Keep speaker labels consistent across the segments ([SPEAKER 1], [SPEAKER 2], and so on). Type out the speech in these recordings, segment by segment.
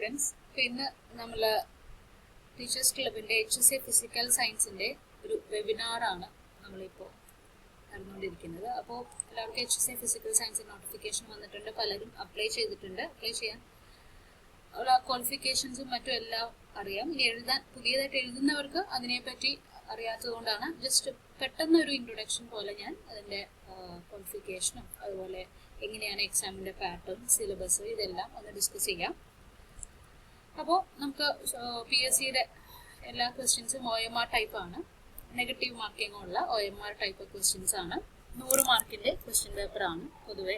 [SPEAKER 1] Students, ഇന്ന് നമ്മൾ teachers ക്ലബിൻ്റെ HSA ഫിസിക്കൽ സയൻസിൻ്റെ ഒരു വെബിനാറാണ് നമ്മളിപ്പോൾ നടന്നുകൊണ്ടിരിക്കുന്നത്. അപ്പോൾ എല്ലാവർക്കും HSA ഫിസിക്കൽ സയൻസ് നോട്ടിഫിക്കേഷൻ വന്നിട്ടുണ്ട്, പലരും അപ്ലൈ ചെയ്തിട്ടുണ്ട്. അപ്ലൈ ചെയ്യാൻ ഉള്ള ക്വാളിഫിക്കേഷൻസും മറ്റും എല്ലാം അറിയാം. ഇനി പുതിയതായിട്ട് എഴുതുന്നവർക്ക് അതിനെപ്പറ്റി അറിയാത്തതുകൊണ്ടാണ് ജസ്റ്റ് പെട്ടെന്നൊരു ഇൻട്രൊഡക്ഷൻ പോലെ ഞാൻ അതിൻ്റെ ക്വാളിഫിക്കേഷനും അതുപോലെ എങ്ങനെയാണ് എക്സാമിൻ്റെ പാറ്റേൺ, സിലബസ് ഇതെല്ലാം ഒന്ന് ഡിസ്കസ് ചെയ്യാം. അപ്പോൾ നമുക്ക് PSCയുടെ എല്ലാ ക്വസ്റ്റ്യൻസും OMR ടൈപ്പാണ്, നെഗറ്റീവ് മാർക്കിംഗ് ഉള്ള OMR ടൈപ്പ് ക്വസ്റ്റ്യൻസ് ആണ്. 100 മാർക്കിൻ്റെ ക്വസ്റ്റ്യൻ പേപ്പറാണ് പൊതുവെ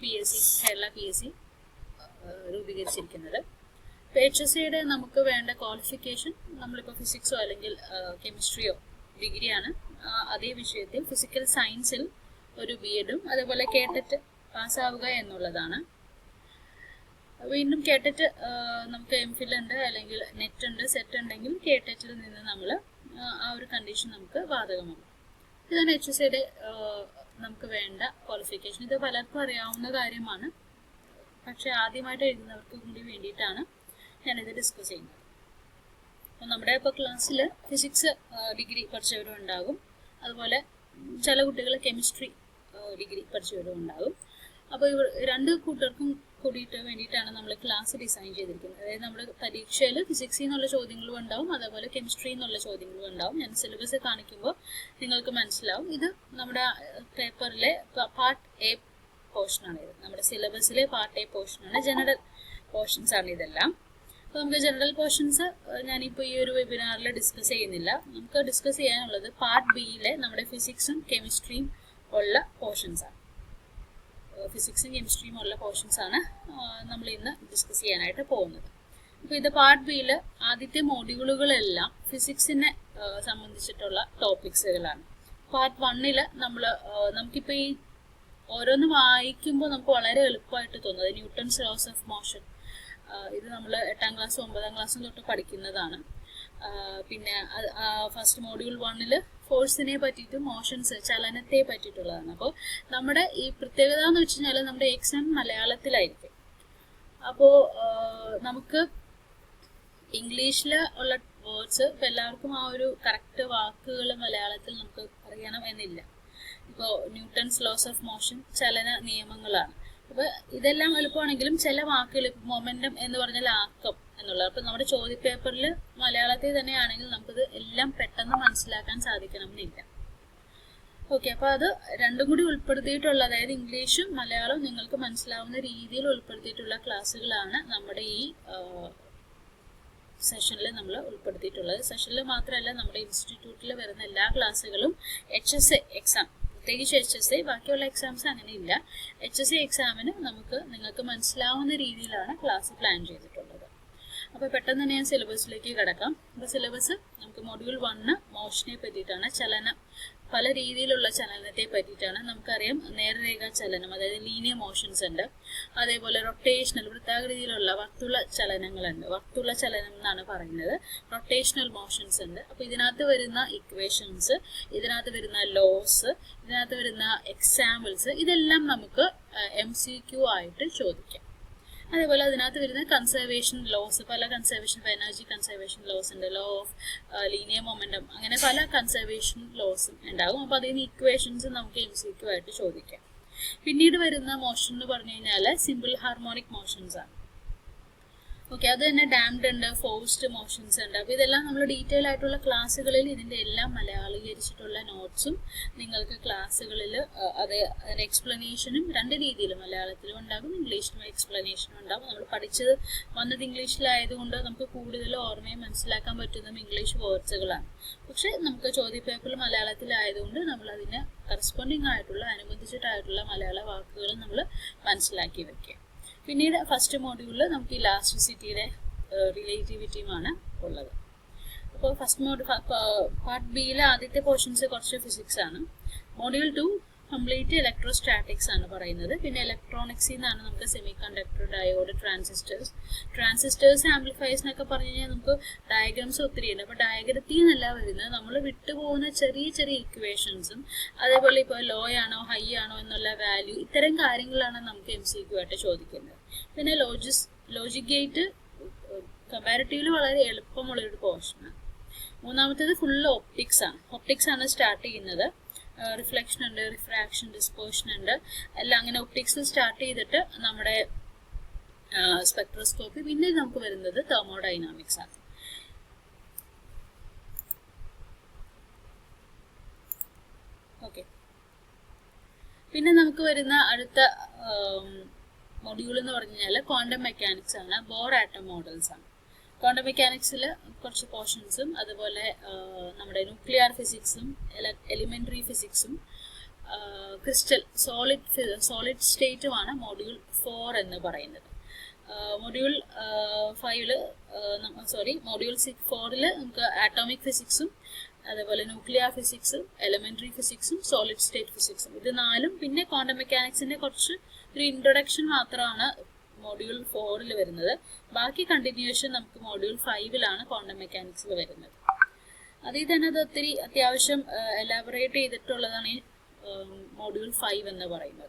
[SPEAKER 1] കേരള PSC രൂപീകരിച്ചിരിക്കുന്നത്. ഇപ്പോൾ HSAയുടെ നമുക്ക് വേണ്ട ക്വാളിഫിക്കേഷൻ നമ്മളിപ്പോൾ ഫിസിക്സോ അല്ലെങ്കിൽ കെമിസ്ട്രിയോ ഡിഗ്രിയാണ്. അതേ വിഷയത്തിൽ ഫിസിക്കൽ സയൻസിൽ ഒരു BEdും അതേപോലെ കേട്ടറ്റ് പാസ്സാവുക എന്നുള്ളതാണ്. വീണ്ടും കേട്ടറ്റ് നമുക്ക് MPhil ഉണ്ട്, അല്ലെങ്കിൽ നെറ്റ് ഉണ്ട്, സെറ്റ് ഉണ്ടെങ്കിൽ കേട്ടറ്റിൽ നിന്ന് നമ്മൾ ആ ഒരു കണ്ടീഷൻ നമുക്ക് ബാധകമാണ്. ഇതാണ് HSAയുടെ നമുക്ക് വേണ്ട ക്വാളിഫിക്കേഷൻ. ഇത് പലർക്കും അറിയാവുന്ന കാര്യമാണ്, പക്ഷെ ആദ്യമായിട്ട് എഴുതുന്നവർക്ക് കൂടി വേണ്ടിയിട്ടാണ് ഞാനിത് ഡിസ്കസ് ചെയ്യുന്നത്. അപ്പോൾ നമ്മുടെ ഇപ്പോൾ ക്ലാസ്സിൽ ഫിസിക്സ് ഡിഗ്രി പഠിച്ചവരും ഉണ്ടാകും, അതുപോലെ ചില കുട്ടികൾ കെമിസ്ട്രി ഡിഗ്രി പഠിച്ചവരും ഉണ്ടാകും. അപ്പോൾ രണ്ട് കൂട്ടർക്കും കൂടിയിട്ട് വേണ്ടിയിട്ടാണ് നമ്മൾ ക്ലാസ് ഡിസൈൻ ചെയ്തിരിക്കുന്നത്. അതായത് നമ്മുടെ പരീക്ഷയിൽ ഫിസിക്സിൽ നിന്നുള്ള ചോദ്യങ്ങളും ഉണ്ടാവും, അതേപോലെ കെമിസ്ട്രിയിൽ നിന്നുള്ള ചോദ്യങ്ങളും ഉണ്ടാവും. ഞാൻ സിലബസ് കാണിക്കുമ്പോൾ നിങ്ങൾക്ക് മനസ്സിലാവും. ഇത് നമ്മുടെ പേപ്പറിലെ പാർട്ട് A പോർഷനാണ്. ഇത് നമ്മുടെ സിലബസിലെ പാർട്ട് A പോർഷനാണ്, ജനറൽ പോർഷൻസ് ആണ് ഇതെല്ലാം. അപ്പോൾ നമുക്ക് ജനറൽ പോർഷൻസ് ഞാനിപ്പോൾ ഈ ഒരു വെബിനാറിൽ ഡിസ്കസ് ചെയ്യുന്നില്ല. നമുക്ക് ഡിസ്കസ് ചെയ്യാനുള്ളത് പാർട്ട് Bയിലെ നമ്മുടെ ഫിസിക്സും കെമിസ്ട്രിയും ഉള്ള പോർഷൻസാണ്. ഫിസിക്സും കെമിസ്ട്രിയും ഉള്ള പോർഷൻസാണ് നമ്മൾ ഇന്ന് ഡിസ്കസ് ചെയ്യാനായിട്ട് പോകുന്നത്. അപ്പോൾ ഇത് പാർട്ട് Bയിൽ ആദ്യത്തെ മോഡ്യൂളുകളെല്ലാം ഫിസിക്സിനെ സംബന്ധിച്ചിട്ടുള്ള ടോപ്പിക്സുകളാണ്. പാർട്ട് 1ൽ നമുക്കിപ്പോൾ ഈ ഓരോന്ന് വായിക്കുമ്പോൾ നമുക്ക് വളരെ എളുപ്പമായിട്ട് തോന്നുന്നത് ന്യൂട്ടൺസ് ലോസ് ഓഫ് മോഷൻ. ഇത് നമ്മൾ 8ാം ക്ലാസ്സും 9ാം ക്ലാസ്സും തൊട്ട് പഠിക്കുന്നതാണ്. പിന്നെ ഫസ്റ്റ് മോഡ്യൂൾ 1ൽ ഫോഴ്സിനെ പറ്റിയിട്ടും മോഷൻസ്, ചലനത്തെ പറ്റിയിട്ടുള്ളതാണ്. അപ്പോൾ നമ്മുടെ ഈ പ്രത്യേകത എന്ന് വെച്ച് കഴിഞ്ഞാൽ നമ്മുടെ എക്സാം മലയാളത്തിലായിരിക്കും. അപ്പോൾ നമുക്ക് ഇംഗ്ലീഷിൽ ഉള്ള വേർഡ്സ് ഇപ്പോൾ എല്ലാവർക്കും ആ ഒരു കറക്റ്റ് വാക്കുകൾ മലയാളത്തിൽ നമുക്ക് അറിയണം എന്നില്ല. ഇപ്പോൾ ന്യൂട്ടൺസ് ലോസ് ഓഫ് മോഷൻ ചലന നിയമങ്ങളാണ്. അപ്പോൾ ഇതെല്ലാം എളുപ്പമാണെങ്കിലും ചില വാക്കുകൾ, മൊമെൻറ്റം എന്ന് പറഞ്ഞാൽ ആക്കം എന്നുള്ളത്, അപ്പോൾ നമ്മുടെ ചോദ്യപേപ്പറിൽ മലയാളത്തിൽ തന്നെയാണെങ്കിൽ നമുക്കത് എല്ലാം പെട്ടെന്ന് മനസ്സിലാക്കാൻ സാധിക്കണമെന്നില്ല. ഓക്കെ, അപ്പോൾ അത് രണ്ടും കൂടി ഉൾപ്പെടുത്തിയിട്ടുള്ള, അതായത് ഇംഗ്ലീഷും മലയാളവും നിങ്ങൾക്ക് മനസ്സിലാവുന്ന രീതിയിൽ ഉൾപ്പെടുത്തിയിട്ടുള്ള ക്ലാസ്സുകളാണ് നമ്മുടെ ഈ സെഷനിൽ നമ്മൾ ഉൾപ്പെടുത്തിയിട്ടുള്ളത്. സെഷനിൽ മാത്രമല്ല, നമ്മുടെ ഇൻസ്റ്റിറ്റ്യൂട്ടിൽ വരുന്ന എല്ലാ ക്ലാസ്സുകളും HSA എക്സാം, പ്രത്യേകിച്ച് HSA, ബാക്കിയുള്ള എക്സാംസ് അങ്ങനെയില്ല. HSA എക്സാമിന് നിങ്ങൾക്ക് മനസ്സിലാവുന്ന രീതിയിലാണ് ക്ലാസ് പ്ലാൻ ചെയ്തിട്ടുള്ളത്. അപ്പോൾ പെട്ടെന്ന് തന്നെ ഞാൻ സിലബസിലേക്ക് കിടക്കാം. അപ്പോൾ സിലബസ് നമുക്ക് മോഡ്യൂൾ 1 മോഷനെ പറ്റിയിട്ടാണ്, ചലനം, പല രീതിയിലുള്ള ചലനത്തെ പറ്റിയിട്ടാണ്. നമുക്കറിയാം നേർരേഖ ചലനം, അതായത് ലീനിയർ മോഷൻസ് ഉണ്ട്, അതേപോലെ റൊട്ടേഷണൽ, വൃത്താകൃതിയിലുള്ള വർത്തുള ചലനങ്ങളുണ്ട്. വർത്തുള ചലനം എന്നാണ് പറയുന്നത്. റൊട്ടേഷണൽ മോഷൻസ് ഉണ്ട്. അപ്പോൾ ഇതിനകത്ത് വരുന്ന ഇക്വേഷൻസ്, ഇതിനകത്ത് വരുന്ന ലോസ്, ഇതിനകത്ത് വരുന്ന എക്സാമ്പിൾസ്, ഇതെല്ലാം നമുക്ക് MCQ ആയിട്ട് ചോദിക്കാം. അതേപോലെ അതിനകത്ത് വരുന്ന കൺസർവേഷൻ ലോസ്, പല കൺസർവേഷൻ, എനർജി കൺസർവേഷൻ ലോസ് ഉണ്ട്, ലോ ഓഫ് ലീനിയർ മൊമെൻറ്റം, അങ്ങനെ പല കൺസർവേഷൻ ലോസും ഉണ്ടാകും. അപ്പോൾ അതിന് ഇക്വേഷൻസ് നമുക്ക് MCQ ആയിട്ട് ചോദിക്കാം. പിന്നീട് വരുന്ന മോഷൻ എന്ന് പറഞ്ഞു കഴിഞ്ഞാൽ സിമ്പിൾ ഹാർമോണിക് മോഷൻസ് ആണ്. ഓക്കെ, അത് തന്നെ ഡാംഡ് ഉണ്ട്, ഫോഴ്സ്ഡ് മോഷൻസ് ഉണ്ട്. അപ്പോൾ ഇതെല്ലാം നമ്മൾ ഡീറ്റെയിൽ ആയിട്ടുള്ള ക്ലാസ്സുകളിൽ ഇതിൻ്റെ എല്ലാം മലയാളീകരിച്ചിട്ടുള്ള നോട്ട്സും നിങ്ങൾക്ക് ക്ലാസ്സുകളിൽ അതിൻ്റെ എക്സ്പ്ലനേഷനും രണ്ട് രീതിയിലും, മലയാളത്തിലും ഉണ്ടാകും, ഇംഗ്ലീഷിലും എക്സ്പ്ലനേഷനും ഉണ്ടാകും. നമ്മൾ പഠിച്ചത് വന്നത് ഇംഗ്ലീഷിലായതുകൊണ്ട് നമുക്ക് കൂടുതൽ ഓർമ്മയും മനസ്സിലാക്കാൻ പറ്റുന്നതും ഇംഗ്ലീഷ് വേർഡ്സുകളാണ്. പക്ഷേ നമുക്ക് ചോദ്യപേപ്പറിൽ മലയാളത്തിലായതുകൊണ്ട് നമ്മൾ അതിന് കറസ്പോണ്ടിങ് ആയിട്ടുള്ള, അനുബന്ധിച്ചിട്ടായിട്ടുള്ള മലയാള വാക്കുകൾ നമ്മൾ മനസ്സിലാക്കി വയ്ക്കുക. പിന്നീട് ഫസ്റ്റ് മോഡ്യൂളിൽ നമുക്ക് ഇലാസ്റ്റിസിറ്റിയുടെ റിലേറ്റിവിറ്റിയുമാണ് ഉള്ളത്. അപ്പോൾ പാർട്ട് Bയിലെ ആദ്യത്തെ പോർഷൻസ് കുറച്ച് ഫിസിക്സ് ആണ്. മോഡ്യൂൾ 2 കംപ്ലീറ്റ് ഇലക്ട്രോസ്റ്റാറ്റിക്സ് ആണ് പറയുന്നത്. പിന്നെ ഇലക്ട്രോണിക്സിൽ നിന്നാണ് നമുക്ക് semi conductor, diode, transistors, amplifiers എന്നൊക്കെ പറഞ്ഞു കഴിഞ്ഞാൽ നമുക്ക് ഡയഗ്രംസ് ഒത്തിരി ഉണ്ട്. അപ്പോൾ ഡയഗ്രത്തിൽ നിന്നല്ല വരുന്നത്, നമ്മൾ വിട്ടുപോകുന്ന ചെറിയ ചെറിയ ഇക്വേഷൻസും, അതേപോലെ ഇപ്പോൾ ലോ ആണോ ഹൈ ആണോ എന്നുള്ള വാല്യൂ, ഇത്തരം കാര്യങ്ങളാണ് നമുക്ക് MCQ ആയിട്ട് ചോദിക്കുന്നത്. പിന്നെ ലോജിക് ഗേറ്റ് കമ്പാരിറ്റീവ്ലി വളരെ എളുപ്പമുള്ളൊരു പോർഷനാണ്. മൂന്നാമത്തേത് ഫുള്ള് ഒപ്റ്റിക്സ് ആണ്. ഒപ്റ്റിക്സ് ആണ് സ്റ്റാർട്ട് ചെയ്യുന്നത്. റിഫ്ലക്ഷൻ ഉണ്ട്, റിഫ്രാക്ഷൻ, ഡിസ്പേർഷൻ ഉണ്ട്, എല്ലാം അങ്ങനെ ഒപ്റ്റിക്സ് സ്റ്റാർട്ട് ചെയ്തിട്ട് നമ്മുടെ സ്പെക്ട്രോസ്കോപ്പി, പിന്നെ നമുക്ക് വരുന്നത് തെർമോഡൈനാമിക്സ് ആണ്. ഓക്കെ, പിന്നെ നമുക്ക് വരുന്ന അടുത്ത മൊഡ്യൂൾ എന്ന് പറഞ്ഞു കഴിഞ്ഞാൽ ക്വാണ്ടം മെക്കാനിക്സ് ആണ്, ബോർ ആറ്റം മോഡൽസ് ആണ്. ക്വാണ്ടം മെക്കാനിക്സിൽ കുറച്ച് പോർഷൻസും അതുപോലെ നമ്മുടെ ന്യൂക്ലിയർ ഫിസിക്സും എലിമെന്ററി ഫിസിക്സും ക്രിസ്റ്റൽ സോളിഡ് സ്റ്റേറ്റുമാണ് മൊഡ്യൂൾ 4 എന്ന് പറയുന്നത്. മൊഡ്യൂൾ 4 നമുക്ക് ആറ്റോമിക് ഫിസിക്സും അതേപോലെ ന്യൂക്ലിയർ ഫിസിക്സും എലിമെന്ററി ഫിസിക്സും സോളിഡ് സ്റ്റേറ്റ് ഫിസിക്സും, ഇത് 4ഉം പിന്നെ ക്വാണ്ടം മെക്കാനിക്സിന്റെ കുറച്ച് ഒരു ഇൻട്രൊഡക്ഷൻ മാത്രമാണ് മൊഡ്യൂൾ 4 വരുന്നത്. ബാക്കി കണ്ടിന്യൂഷൻ നമുക്ക് മൊഡ്യൂൾ 5 ക്വാണ്ടം മെക്കാനിക്സിൽ വരുന്നത്. അതിൽ തന്നെ അത് ഒത്തിരി അത്യാവശ്യം എലാബറേറ്റ് ചെയ്തിട്ടുള്ളതാണ് ഈ മൊഡ്യൂൾ 5 എന്ന് പറയുന്നത്.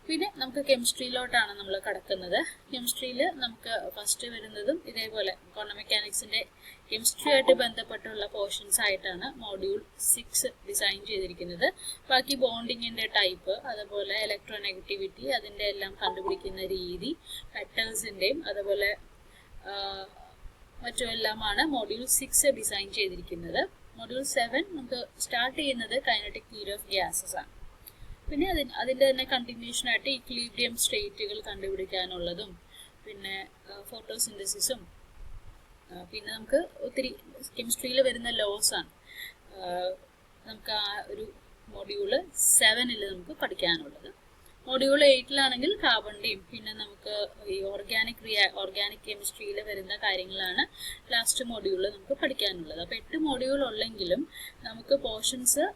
[SPEAKER 1] പിന്നെ നമുക്ക് കെമിസ്ട്രിയിലോട്ടാണ് നമ്മൾ കടക്കുന്നത്. കെമിസ്ട്രിയിൽ നമുക്ക് ഫസ്റ്റ് വരുന്നതും ഇതേപോലെ ക്വാണ്ടം മെക്കാനിക്സിന്റെ കെമിസ്ട്രി ആയിട്ട് ബന്ധപ്പെട്ടുള്ള പോർഷൻസ് ആയിട്ടാണ് മൊഡ്യൂൾ 6 ഡിസൈൻ ചെയ്തിരിക്കുന്നത്. ബാക്കി ബോണ്ടിങ്ങിന്റെ ടൈപ്പ്, അതുപോലെ ഇലക്ട്രോനെഗറ്റിവിറ്റി, അതിന്റെ എല്ലാം കണ്ടുപിടിക്കുന്ന രീതി, മെറ്റൽസിന്റെയും അതുപോലെ മറ്റുമെല്ലാമാണ് മൊഡ്യൂൾ 6 ഡിസൈൻ ചെയ്തിരിക്കുന്നത്. മൊഡ്യൂൾ 7 നമുക്ക് സ്റ്റാർട്ട് ചെയ്യുന്നത് കൈനറ്റിക് തിയറി ഓഫ് ഗ്യാസസ് ആണ്. പിന്നെ അതിൻ്റെ തന്നെ കണ്ടിന്യൂഷൻ ആയിട്ട് ഇക്വിലിബ്രിയം സ്റ്റേറ്റുകൾ കണ്ടുപിടിക്കാനുള്ളതും പിന്നെ ഫോട്ടോസിന്തസിസും, പിന്നെ നമുക്ക് ഒത്തിരി കെമിസ്ട്രിയിൽ വരുന്ന ലോസ് ആണ് നമുക്ക് ആ ഒരു മൊഡ്യൂള് 7 നമുക്ക് പഠിക്കാനുള്ളത്. മൊഡ്യൂൾ 8 കാർബണിന്റെയും പിന്നെ നമുക്ക് ഈ ഓർഗാനിക് കെമിസ്ട്രിയിൽ വരുന്ന കാര്യങ്ങളാണ് ലാസ്റ്റ് മൊഡ്യൂളിൽ നമുക്ക് പഠിക്കാനുള്ളത്. അപ്പോൾ 8 മൊഡ്യൂൾ ഉള്ളെങ്കിലും നമുക്ക് പോർഷൻസ്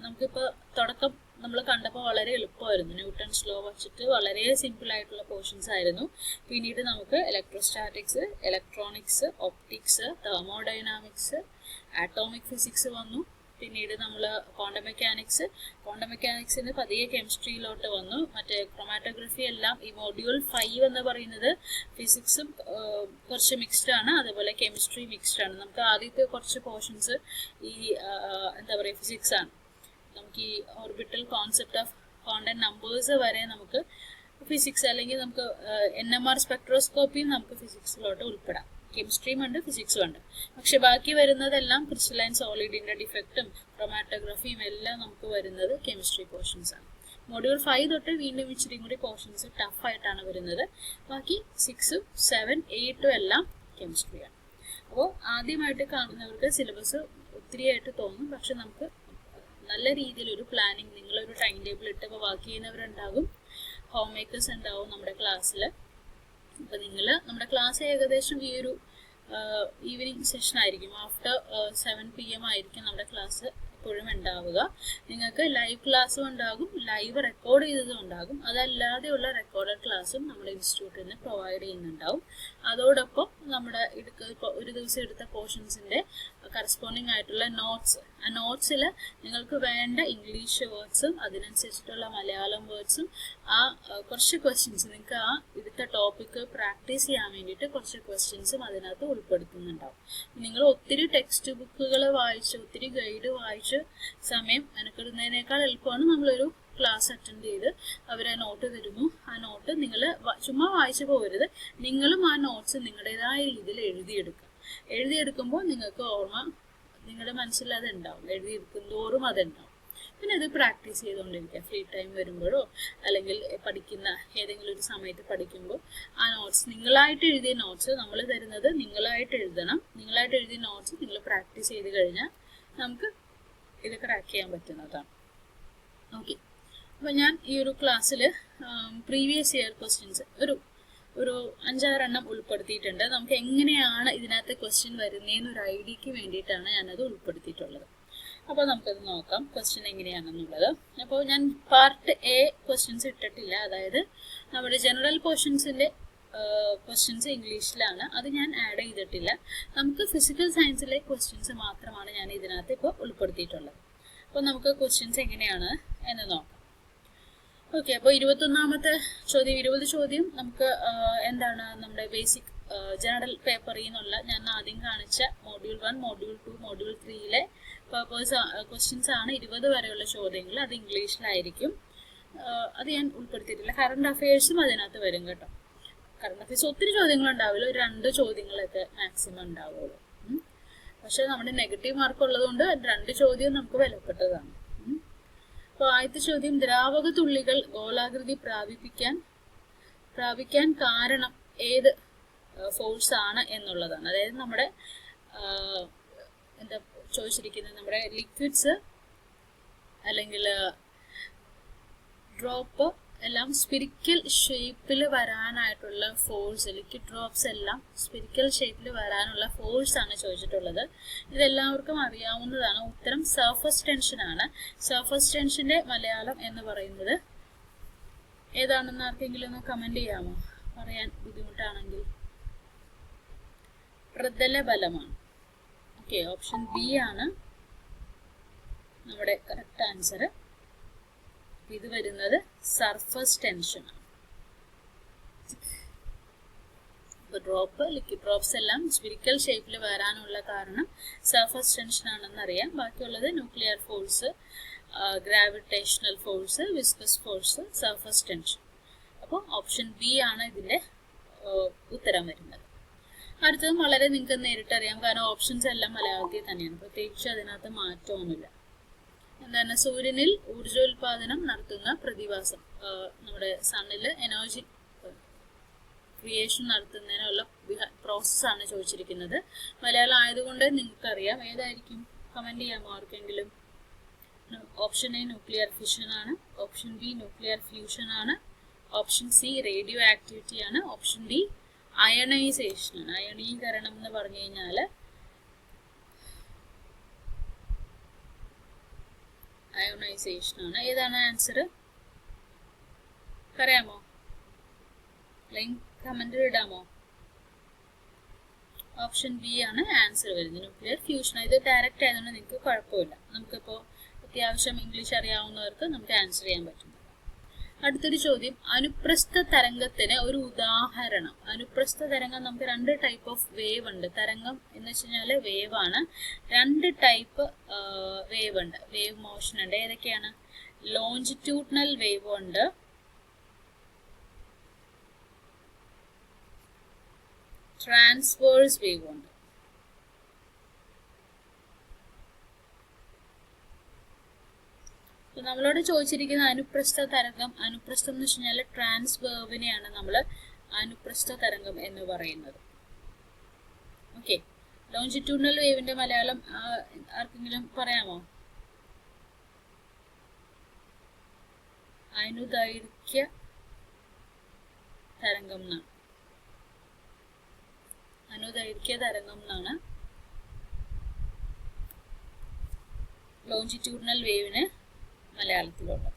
[SPEAKER 1] നമുക്കിപ്പോൾ തുടക്കം നമ്മൾ കണ്ടപ്പോൾ വളരെ എളുപ്പമായിരുന്നു. ന്യൂട്ടൺസ് ലോ വച്ചിട്ട് വളരെ സിമ്പിൾ ആയിട്ടുള്ള പോർഷൻസ് ആയിരുന്നു. പിന്നീട് നമുക്ക് electrostatics, electronics, optics, thermodynamics, atomic physics വന്നു. പിന്നീട് നമ്മൾ ക്വാണ്ടം മെക്കാനിക്സിന് പതിയെ കെമിസ്ട്രിയിലോട്ട് വന്നു. മറ്റേ ക്രൊമാറ്റോഗ്രഫി എല്ലാം ഈ മൊഡ്യൂൾ 5 എന്ന് പറയുന്നത് ഫിസിക്സും കുറച്ച് മിക്സ്ഡ് ആണ്, അതുപോലെ കെമിസ്ട്രി മിക്സ്ഡ് ആണ്. നമുക്ക് ആദ്യത്തെ കുറച്ച് പോർഷൻസ് ഈ എന്താ പറയുക ഫിസിക്സ് ആണ്. നമുക്ക് ഈ orbital concept of quantum numbers വരെ നമുക്ക് ഫിസിക്സ്, അല്ലെങ്കിൽ നമുക്ക് NMR സ്പെക്ട്രോസ്കോപ്പിയും നമുക്ക് ഫിസിക്സിലോട്ട് ഉൾപ്പെടാം. കെമിസ്ട്രിയും ഉണ്ട്, ഫിസിക്സും ഉണ്ട്. പക്ഷെ ബാക്കി വരുന്നതെല്ലാം ക്രിസ്റ്റലൈൻ സോളിഡിന്റെ ഡിഫക്റ്റും ക്രൊമാറ്റോഗ്രഫിയും എല്ലാം നമുക്ക് വരുന്നത് കെമിസ്ട്രി പോർഷൻസ് ആണ്. മൊഡ്യൂൾ 5 തൊട്ട് വീണ്ടും ഇച്ചിരി കൂടി പോർഷൻസ് ടഫ് ആയിട്ടാണ് വരുന്നത്. ബാക്കി 6, 7, 8 എല്ലാം കെമിസ്ട്രിയാണ്. അപ്പോൾ ആദ്യമായിട്ട് കാണുന്നവർക്ക് സിലബസ് ഒത്തിരിയായിട്ട് തോന്നും. പക്ഷെ നമുക്ക് നല്ല രീതിയിലൊരു പ്ലാനിങ്, നിങ്ങളൊരു ടൈം ടേബിൾ ഇട്ട് ഇപ്പോൾ വർക്ക് ചെയ്യുന്നവരുണ്ടാകും, ഹോം മേക്കേഴ്സ് ഉണ്ടാവും നമ്മുടെ ക്ലാസ്സിൽ. അപ്പോൾ നിങ്ങൾ നമ്മുടെ ക്ലാസ് ഏകദേശം ഈ ഒരു ഈവനിങ് സെഷൻ ആയിരിക്കും. ആഫ്റ്റർ 7 PM ആയിരിക്കും നമ്മുടെ ക്ലാസ് എപ്പോഴും ഉണ്ടാവുക. നിങ്ങൾക്ക് ലൈവ് ക്ലാസ്സും ഉണ്ടാകും, ലൈവ് റെക്കോർഡ് ചെയ്തതും ഉണ്ടാകും. അതല്ലാതെയുള്ള റെക്കോർഡഡ് ക്ലാസ്സും നമ്മുടെ ഇൻസ്റ്റിറ്റ്യൂട്ടിൽ നിന്ന് പ്രൊവൈഡ് ചെയ്യുന്നുണ്ടാവും. അതോടൊപ്പം നമ്മുടെ ഒരു ദിവസം എടുത്ത പോർഷൻസിൻ്റെ കറസ്പോണ്ടിങ് ആയിട്ടുള്ള നോട്ട്സ്, ആ നോട്ട്സിൽ നിങ്ങൾക്ക് വേണ്ട ഇംഗ്ലീഷ് വേർഡ്സും അതിനനുസരിച്ചിട്ടുള്ള മലയാളം വേർഡ്സും കുറച്ച് ക്വസ്റ്റ്യൻസ് നിങ്ങൾക്ക് ആ എടുത്ത ടോപ്പിക്ക് പ്രാക്ടീസ് ചെയ്യാൻ വേണ്ടിയിട്ട് കുറച്ച് ക്വസ്റ്റ്യൻസും അതിനകത്ത് ഉൾപ്പെടുത്തുന്നുണ്ടാവും. നിങ്ങൾ ഒത്തിരി ടെക്സ്റ്റ് ബുക്കുകൾ വായിച്ച് ഒത്തിരി ഗൈഡ് വായിച്ച് സമയം മെനക്കെടുന്നതിനേക്കാൾ എളുപ്പമാണ് നമ്മളൊരു ക്ലാസ് അറ്റൻഡ് ചെയ്ത് അവരെ നോട്ട് തരുന്നു. ആ നോട്ട് നിങ്ങൾ ചുമ്മാ വായിച്ചു പോകരുത്, നിങ്ങളും ആ നോട്ട്സ് നിങ്ങളുടേതായ രീതിയിൽ എഴുതിയെടുക്കുമ്പോൾ നിങ്ങൾക്ക് ഓർമ്മ നിങ്ങളുടെ മനസ്സിൽ അതുണ്ടാവും, എഴുതിയെടുക്കുന്തോറും അതുണ്ടാവും. പിന്നെ അത് പ്രാക്ടീസ് ചെയ്തുകൊണ്ടിരിക്കുക. ഫ്രീ ടൈം വരുമ്പോഴോ അല്ലെങ്കിൽ പഠിക്കുന്ന ഏതെങ്കിലും ഒരു സമയത്ത് പഠിക്കുമ്പോൾ ആ നോട്ട്സ്, നിങ്ങളായിട്ട് എഴുതിയ നോട്ട്സ് നമ്മൾ തരുന്നത് നിങ്ങളായിട്ട് എഴുതണം. നിങ്ങളായിട്ട് എഴുതിയ നോട്ട്സ് നിങ്ങൾ പ്രാക്ടീസ് ചെയ്ത് കഴിഞ്ഞാൽ നമുക്ക് ഇത് ക്രാക്ക് ചെയ്യാൻ പറ്റുന്നതാണ്. ഓക്കെ, അപ്പോൾ ഞാൻ ഈ ഒരു ക്ലാസ്സിൽ പ്രീവിയസ് ഇയർ ക്വസ്റ്റ്യൻസ് ഒരു 5-6 എണ്ണം ഉൾപ്പെടുത്തിയിട്ടുണ്ട്. നമുക്ക് എങ്ങനെയാണ് ഇതിനകത്ത് ക്വസ്റ്റ്യൻ വരുന്നതെന്നൊരു ഐഡിയക്ക് വേണ്ടിയിട്ടാണ് ഞാനത് ഉൾപ്പെടുത്തിയിട്ടുള്ളത്. അപ്പോൾ നമുക്കത് നോക്കാം ക്വസ്റ്റ്യൻ എങ്ങനെയാണെന്നുള്ളത്. അപ്പോൾ ഞാൻ പാർട്ട് A ക്വസ്റ്റ്യൻസ് ഇട്ടിട്ടില്ല, അതായത് നമ്മുടെ ജനറൽ പോർഷൻസിൻ്റെ ക്വസ്റ്റ്യൻസ് ഇംഗ്ലീഷിലാണ്, അത് ഞാൻ ആഡ് ചെയ്തിട്ടില്ല. നമുക്ക് ഫിസിക്കൽ സയൻസിലെ ക്വസ്റ്റ്യൻസ് മാത്രമാണ് ഞാൻ ഇതിനകത്ത് ഇപ്പോൾ ഉൾപ്പെടുത്തിയിട്ടുള്ളത്. അപ്പോൾ നമുക്ക് ക്വസ്റ്റ്യൻസ് എങ്ങനെയാണ് എന്ന് നോക്കാം. ഓക്കെ, അപ്പോൾ 21ാമത്തെ ചോദ്യം, 20 ചോദ്യം നമുക്ക് എന്താണ് നമ്മുടെ ബേസിക് ജനറൽ പേപ്പറിൽ നിന്നുള്ള ഞാൻ ആദ്യം കാണിച്ച മൊഡ്യൂൾ 1, മൊഡ്യൂൾ 2, മൊഡ്യൂൾ 3 ക്വസ്റ്റ്യൻസ് ആണ് 20 വരെയുള്ള ചോദ്യങ്ങൾ. അത് ഇംഗ്ലീഷിലായിരിക്കും. അത് ഞാൻ ഉൾപ്പെടുത്തിയിട്ടില്ല. കറണ്ട് അഫയേഴ്സും അതിനകത്ത് വരും കേട്ടോ. കറണ്ട് അഫയേഴ്സ് ഒത്തിരി ചോദ്യങ്ങൾ ഉണ്ടാവില്ല, ഒരു 2 ചോദ്യങ്ങളൊക്കെ മാക്സിമം ഉണ്ടാവുള്ളൂ. പക്ഷെ നമ്മുടെ നെഗറ്റീവ് മാർക്ക് ഉള്ളതുകൊണ്ട് 2 ചോദ്യം നമുക്ക് വിലപ്പെട്ടതാണ്. അപ്പോൾ ആദ്യത്തെ ചോദ്യം, ദ്രാവക തുള്ളികൾ ഗോളാകൃതി പ്രാപിക്കാൻ കാരണം ഏത് ഫോഴ്സ് ആണ് എന്നുള്ളതാണ്. അതായത് നമ്മുടെ എന്താ ചോദിച്ചിരിക്കുന്നത്, നമ്മുടെ ലിക്വിഡ്സ് അല്ലെങ്കിൽ ഡ്രോപ്പ് എല്ലാം സ്പിരിക്കൽ ഷേപ്പിൽ വരാനായിട്ടുള്ള ഫോഴ്സ്, ലിക്വിഡ് ഡ്രോപ്സ് എല്ലാം സ്പിരിക്കൽ ഷേപ്പിൽ വരാനുള്ള ഫോഴ്സ് ആണ് ചോദിച്ചിട്ടുള്ളത്. ഇതെല്ലാവർക്കും അറിയാവുന്നതാണ്. ഉത്തരം സർഫസ് ടെൻഷൻ ആണ്. സർഫസ് ടെൻഷന്റെ മലയാളം എന്ന് പറയുന്നത് ഏതാണെന്ന് ആർക്കെങ്കിലും ഒന്ന് കമന്റ് ചെയ്യാമോ? പറയാൻ ബുദ്ധിമുട്ടാണെങ്കിൽ. പ്രതല ബലമാണ്. ഓക്കെ, ഓപ്ഷൻ ബി ആണ് നമ്മുടെ കറക്റ്റ് ആൻസർ. ഇത് വരുന്നത് സർഫസ് ടെൻഷൻ ആണ്. ലിക്വിഡ് ഡ്രോപ്സ് എല്ലാം സ്പിരിക്കൽ ഷേപ്പിൽ വരാനുള്ള കാരണം സർഫസ് ടെൻഷൻ ആണെന്ന് അറിയാം. ബാക്കിയുള്ളത് nuclear force, gravitational force, viscous force, surface tension. അപ്പോൾ ഓപ്ഷൻ ബി ആണ് ഇതിന്റെ ഉത്തരം വരുന്നത്. അടുത്തതും വളരെ നിങ്ങൾക്ക് നേരിട്ടറിയാം, കാരണം ഓപ്ഷൻസ് എല്ലാം മലയാളത്തിൽ തന്നെയാണ്, പ്രത്യേകിച്ച് അതിനകത്ത് മാറ്റമൊന്നുമില്ല. എന്താണ്? സൂര്യനിൽ ഊർജോൽപാദനം നടത്തുന്ന പ്രതിഭാസം, നമ്മുടെ സണ്ണിൽ എനർജി ക്രിയേഷൻ നടത്തുന്നതിനുള്ള പ്രോസസ്സാണ് ചോദിച്ചിരിക്കുന്നത്. മലയാളം ആയതുകൊണ്ട് നിങ്ങൾക്കറിയാം. ഏതായിരിക്കും? കമന്റ് ചെയ്യാമോ ആർക്കെങ്കിലും? ഓപ്ഷൻ എ ന്യൂക്ലിയർ ഫിഷൻ ആണ്, ഓപ്ഷൻ ബി ന്യൂക്ലിയർ ഫ്യൂഷൻ ആണ്, ഓപ്ഷൻ സി റേഡിയോ ആക്ടിവിറ്റി ആണ്, ഓപ്ഷൻ ഡി അയണൈസേഷൻ ആണ്. അയണീകരണം എന്ന് പറഞ്ഞു കഴിഞ്ഞാൽ അയോണൈസേഷൻ ആണ്. ഏതാണ് ആൻസർ? പറയാമോ? ലിങ്ക് കമന്റിൽ ഇടാമോ? ഓപ്ഷൻ ബി ആണ് ആൻസർ വരുന്നത്, ന്യൂക്ലിയർ ഫ്യൂഷൻ. ഇത് ഡയറക്റ്റ് ആയതുകൊണ്ട് നിങ്ങൾക്ക് കുഴപ്പമില്ല. നമുക്കിപ്പോൾ അത്യാവശ്യം ഇംഗ്ലീഷ് അറിയാവുന്നവർക്ക് നമുക്ക് ആൻസർ ചെയ്യാൻ പറ്റും. അടുത്തൊരു ചോദ്യം, അനുപ്രസ്ഥ തരംഗത്തിന് ഒരു ഉദാഹരണം. അനുപ്രസ്ഥ തരംഗം നമുക്ക് 2 ടൈപ്പ് ഓഫ് വേവ് ഉണ്ട്. തരംഗം എന്ന് വെച്ച് കഴിഞ്ഞാൽ വേവ് ആണ്. 2 ടൈപ്പ് വേവ് ഉണ്ട്, വേവ് മോഷൻ ഉണ്ട്. ഏതൊക്കെയാണ്? ലോഞ്ചിറ്റ്യൂഡിനൽ വേവ് ഉണ്ട്, ട്രാൻസ്വേഴ്സ് വേവ് ഉണ്ട്. നമ്മളോട് ചോദിച്ചിരിക്കുന്ന അനുപ്രസ്ഥ തരംഗം, അനുപ്രസ്ഥം എന്ന് വെച്ച് കഴിഞ്ഞാൽ ട്രാൻസ്വേർവിനെയാണ് നമ്മൾ അനുപ്രസ്ഥ തരംഗം എന്ന് പറയുന്നത്. ഓക്കെ, ലോഞ്ചിറ്റ്യൂഡിനൽ വേവിന്റെ മലയാളം ആർക്കെങ്കിലും പറയാമോ? അനുദൈർഘ്യ തരംഗം എന്നാണ്. അനുദൈർഘ്യ തരംഗം എന്നാണ് ലോഞ്ചിറ്റ്യൂഡിനൽ വേവിന് മലയാളത്തിലുള്ളത്.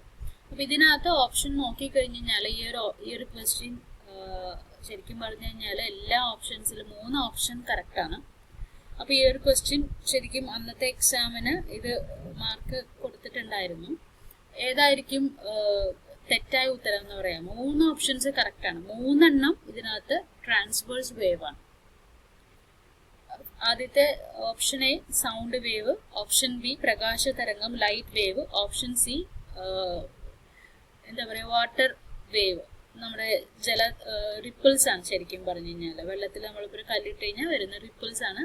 [SPEAKER 1] അപ്പൊ ഇതിനകത്ത് ഓപ്ഷൻ നോക്കിക്കഴിഞ്ഞാൽ ഈ ഒരു ക്വസ്റ്റ്യൻ ശരിക്കും പറഞ്ഞു കഴിഞ്ഞാൽ എല്ലാ ഓപ്ഷൻസിലും 3 ഓപ്ഷൻ കറക്റ്റ് ആണ്. അപ്പൊ ഈ ഒരു ക്വസ്റ്റ്യൻ ശരിക്കും അന്നത്തെ എക്സാമിന് ഇത് മാർക്ക് കൊടുത്തിട്ടുണ്ടായിരുന്നു. ഏതായിരിക്കും തെറ്റായ ഉത്തരം എന്ന് പറയാം? 3 ഓപ്ഷൻസ് കറക്റ്റ് ആണ്. 3 എണ്ണം ഇതിനകത്ത് ട്രാൻസ്വേഴ്സ് വേവ് ആണ്. ആദ്യത്തെ option A sound wave, option B പ്രകാശ തരംഗം ലൈറ്റ് വേവ്, ഓപ്ഷൻ സി എന്താ പറയുക വാട്ടർ വേവ്, നമ്മുടെ ജല റിപ്പിൾസ് ആണ്. ശരിക്കും പറഞ്ഞു കഴിഞ്ഞാൽ വെള്ളത്തിൽ നമ്മളിപ്പോൾ ഒരു കല്ലിട്ട് കഴിഞ്ഞാൽ വരുന്ന റിപ്പിൾസ് ആണ്.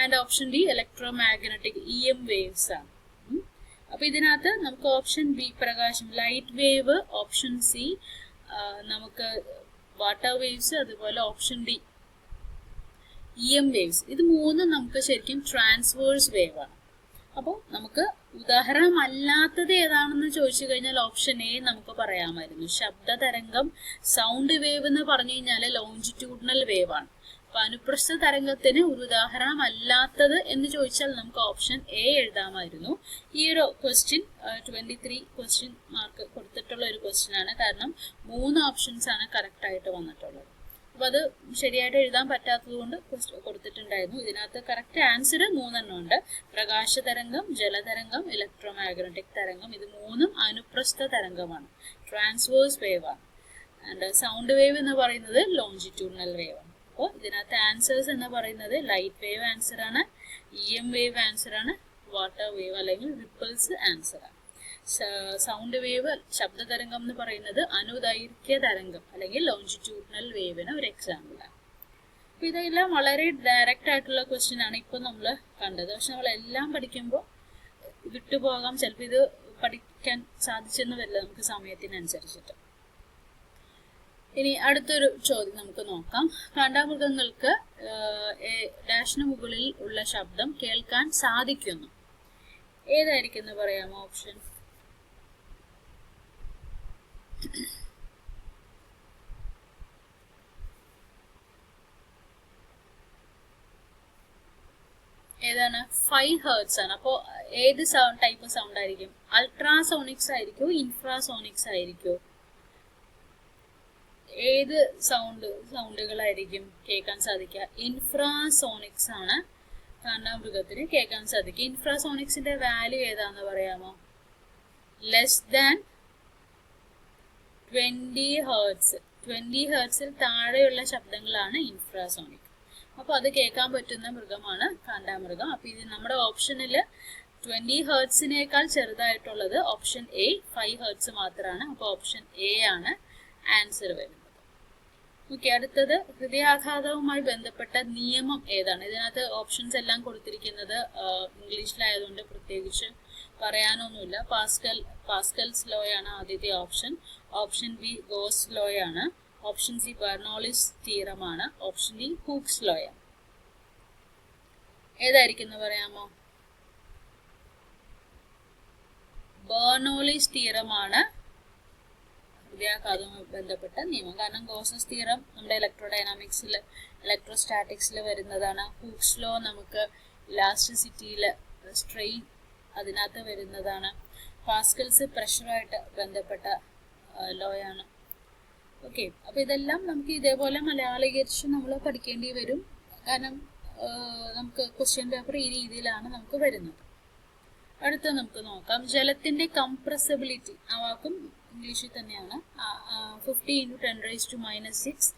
[SPEAKER 1] And option D electro magnetic EM waves ആണ്. അപ്പൊ ഇതിനകത്ത് നമുക്ക് ഓപ്ഷൻ ബി പ്രകാശം ലൈറ്റ് വേവ്, ഓപ്ഷൻ സി നമുക്ക് വാട്ടർ വേവ്സ്, അതുപോലെ ഓപ്ഷൻ ഡി EM വേവ്സ്, ഇത് 3 നമുക്ക് ശരിക്കും ട്രാൻസ്വേഴ്സ് വേവ് ആണ്. അപ്പോൾ നമുക്ക് ഉദാഹരണം അല്ലാത്തത് ഏതാണെന്ന് ചോദിച്ചു കഴിഞ്ഞാൽ ഓപ്ഷൻ എ നമുക്ക് പറയാമായിരുന്നു. ശബ്ദ തരംഗം, സൗണ്ട് വേവ് എന്ന് പറഞ്ഞു കഴിഞ്ഞാൽ ലോഞ്ചിറ്റ്യൂഡിനൽ വേവ് ആണ്. അപ്പൊ അനുപ്രസ്ഥ തരംഗത്തിന് ഒരു ഉദാഹരണം അല്ലാത്തത് എന്ന് ചോദിച്ചാൽ നമുക്ക് ഓപ്ഷൻ എ എഴുതാമായിരുന്നു. ഈ ഒരു ക്വസ്റ്റ്യൻ 23 ക്വസ്റ്റ്യൻ മാർക്ക് കൊടുത്തിട്ടുള്ള ഒരു ക്വസ്റ്റ്യൻ ആണ്. കാരണം 3 ഓപ്ഷൻസ് ആണ് കറക്റ്റ് ആയിട്ട് വന്നിട്ടുള്ളത്. അപ്പൊ അത് ശരിയായിട്ട് എഴുതാൻ പറ്റാത്തത് കൊണ്ട് കൊടുത്തിട്ടുണ്ടായിരുന്നു. ഇതിനകത്ത് കറക്റ്റ് ആൻസർ 3 എണ്ണം ഉണ്ട്. പ്രകാശ തരംഗം, ജലതരംഗം, ഇലക്ട്രോ മാഗ്നറ്റിക് തരംഗം. ഇത് 3ഉം അനുപ്രസ്ഥ തരംഗമാണ്, ട്രാൻസ്വേഴ്സ് വേവ് ആണ്. ആൻഡ് സൗണ്ട് വേവ് എന്ന് പറയുന്നത് ലോഞ്ചിറ്റ്യൂഡിനൽ വേവ് ആണ്. അപ്പോൾ ഇതിനകത്ത് ആൻസേഴ്സ് എന്ന് പറയുന്നത് ലൈറ്റ് വേവ് ആൻസർ ആണ്, EM വേവ് ആൻസർ ആണ്, വാട്ടർ വേവ് അല്ലെങ്കിൽ റിപ്പിൾസ് ആൻസർ ആണ്. സൗണ്ട് വേവ് ശബ്ദതരംഗം എന്ന് പറയുന്നത് അനുദൈർഘ്യ തരംഗം അല്ലെങ്കിൽ ലോഞ്ചിറ്റ്യൂഡിനൽ വേവിന് ഒരു എക്സാമ്പിൾ ആണ്. അപ്പൊ ഇതെല്ലാം വളരെ ഡയറക്റ്റ് ആയിട്ടുള്ള ക്വസ്റ്റ്യൻ ആണ് ഇപ്പൊ നമ്മൾ കണ്ടത്. പക്ഷെ നമ്മളെല്ലാം പഠിക്കുമ്പോൾ വിട്ടുപോകാം, ചിലപ്പോൾ ഇത് പഠിക്കാൻ സാധിച്ചെന്ന് വരില്ല നമുക്ക് സമയത്തിനനുസരിച്ചിട്ട്. ഇനി അടുത്തൊരു ചോദ്യം നമുക്ക് നോക്കാം. കാണ്ടാമൃഗങ്ങൾക്ക് ഡാഷിന് മുകളിൽ ഉള്ള ശബ്ദം കേൾക്കാൻ സാധിക്കുന്നു. ഏതായിരിക്കും എന്ന് പറയാമോ ഓപ്ഷൻ? ഏതാണ്? 5 ഹെർട്സ് ആണ്. അപ്പോൾ ഏത് ടൈപ്പ് സൗണ്ട് ആയിരിക്കും? അൾട്രാസോണിക്സ് ആയിരിക്കോ ഇൻഫ്രാസോണിക്സ് ആയിരിക്കോ? ഏത് സൗണ്ടുകളായിരിക്കും കേൾക്കാൻ സാധിക്കുക? ഇൻഫ്രാസോണിക്സ് ആണ് കാണ്ടാമൃഗത്തിന് കേൾക്കാൻ സാധിക്കുക. ഇൻഫ്രാസോണിക്സിന്റെ വാല്യൂ ഏതാന്ന് പറയാമോ? Less than 20 hertz. 20 ഹെർട്സിൽ താഴെയുള്ള ശബ്ദങ്ങളാണ് ഇൻഫ്രാസോണിക്. അപ്പോൾ അത് കേൾക്കാൻ പറ്റുന്ന മൃഗമാണ് കാണ്ടാമൃഗം. അപ്പോൾ ഇത് നമ്മുടെ ഓപ്ഷനിൽ 20 ഹെർട്സിനേക്കാൾ ചെറുതായിട്ടുള്ളത് ഓപ്ഷൻ എ 5 ഹെർട്സ് മാത്രമാണ്. അപ്പോൾ ഓപ്ഷൻ എ ആണ് ആൻസർ വരുന്നത്. ഓക്കെ, അടുത്തത് ഹൃദയാഘാതവുമായി ബന്ധപ്പെട്ട നിയമം ഏതാണ്? ഇതിനകത്ത് ഓപ്ഷൻസ് എല്ലാം കൊടുത്തിരിക്കുന്നത് ഇംഗ്ലീഷിലായതുകൊണ്ട് പ്രത്യേകിച്ച് പറയാനൊന്നുമില്ല. പാസ്കൽസ് ലോ ആണ് ആദ്യത്തെ option. Option B goes law ആണ്. ഓപ്ഷൻ സി ബെർണോളിസ് തിയറം ആണ്. ഓപ്ഷൻ ഡി ഹൂക്സ് ലോ ആണ്. ഏതായിരിക്കും എന്ന് പറയാമോ? ബെർണോളിസ് തിയറം ആണ് ഹൃദയാഘാതവുമായി ബന്ധപ്പെട്ട നിയമം. കാരണം ഗോസസ് തിയറം നമ്മുടെ ഇലക്ട്രോഡൈനാമിക്സിൽ ഇലക്ട്രോസ്റ്റാറ്റിക്സിൽ വരുന്നതാണ്. ഹൂക്സ് ലോ നമുക്ക് ഇലാസ്റ്റിസിറ്റിയിൽ സ്ട്രെയിൻ അതിനകത്ത് വരുന്നതാണ്. പാസ്കൽസ് പ്രഷറായിട്ട് ബന്ധപ്പെട്ട ലോ ആണ്. ഓക്കെ, അപ്പോൾ ഇതെല്ലാം നമുക്ക് ഇതേപോലെ മലയാളീകരിച്ച് നമ്മൾ പഠിക്കേണ്ടി വരും. കാരണം നമുക്ക് ക്വസ്റ്റ്യൻ പേപ്പർ ഈ രീതിയിലാണ് നമുക്ക് വരുന്നത്. അടുത്ത നമുക്ക് നോക്കാം. ജലത്തിന്റെ കംപ്രസിബിലിറ്റി, ആ വാക്കും ഇംഗ്ലീഷിൽ തന്നെയാണ്. 50 × 10⁻⁶